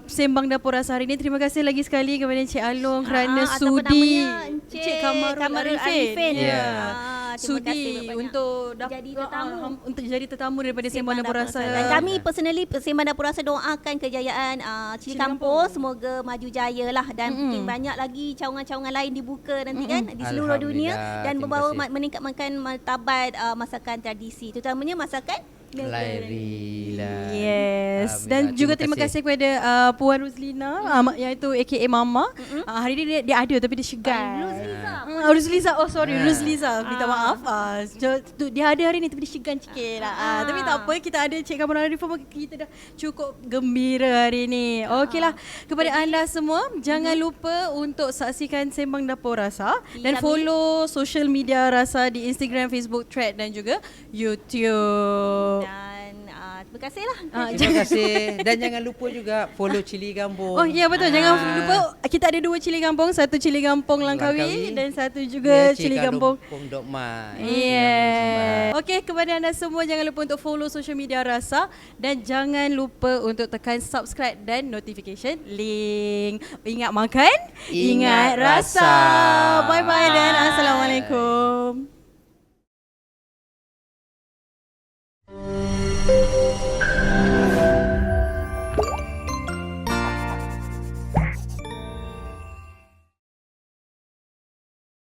Sembang Dapur Rasa hari ini. Terima kasih lagi sekali kepada Cik Along kerana sudi. Cik Kamarul Arifin. Sudi untuk jadi tetamu daripada Sembang Dapur Rasa. Dan kami personally Sembang Dapur Rasa doakan kejayaan cili kampung, semoga maju jaya lah, dan mungkin banyak lagi cawangan-cawangan lain dibuka nanti kan di seluruh dunia, dan membawa meningkatkan martabat masakan tradisi, terutamanya masakan Lairi lah. Yes. Dan juga terima kasih kepada Puan Ruzlina, iaitu aka Mama. Hari ni dia ada tapi dia segan. Ruzliza. Oh sorry, Ruzliza. Minta maaf. Dia ada hari ni tapi dia segan sikit lah. Tapi tak apa, kita ada Cik Kamarul Arifin, kita dah cukup gembira hari ni. Okeylah, kepada anda semua, jangan lupa untuk saksikan Sembang Dapur Rasa dan follow social media Rasa di Instagram, Facebook, Thread dan juga YouTube. Dan terima kasih lah. Terima kasih. Dan jangan lupa juga follow Cili Kampung. Oh ya betul, jangan lupa kita ada 2 cili kampung, satu cili kampung Langkawi dan satu juga cili kampung Dok Mai. Yeah. Okey, kepada anda semua jangan lupa untuk follow social media Rasa dan jangan lupa untuk tekan subscribe dan notification link. Ingat makan, ingat rasa. Bye bye dan assalamualaikum.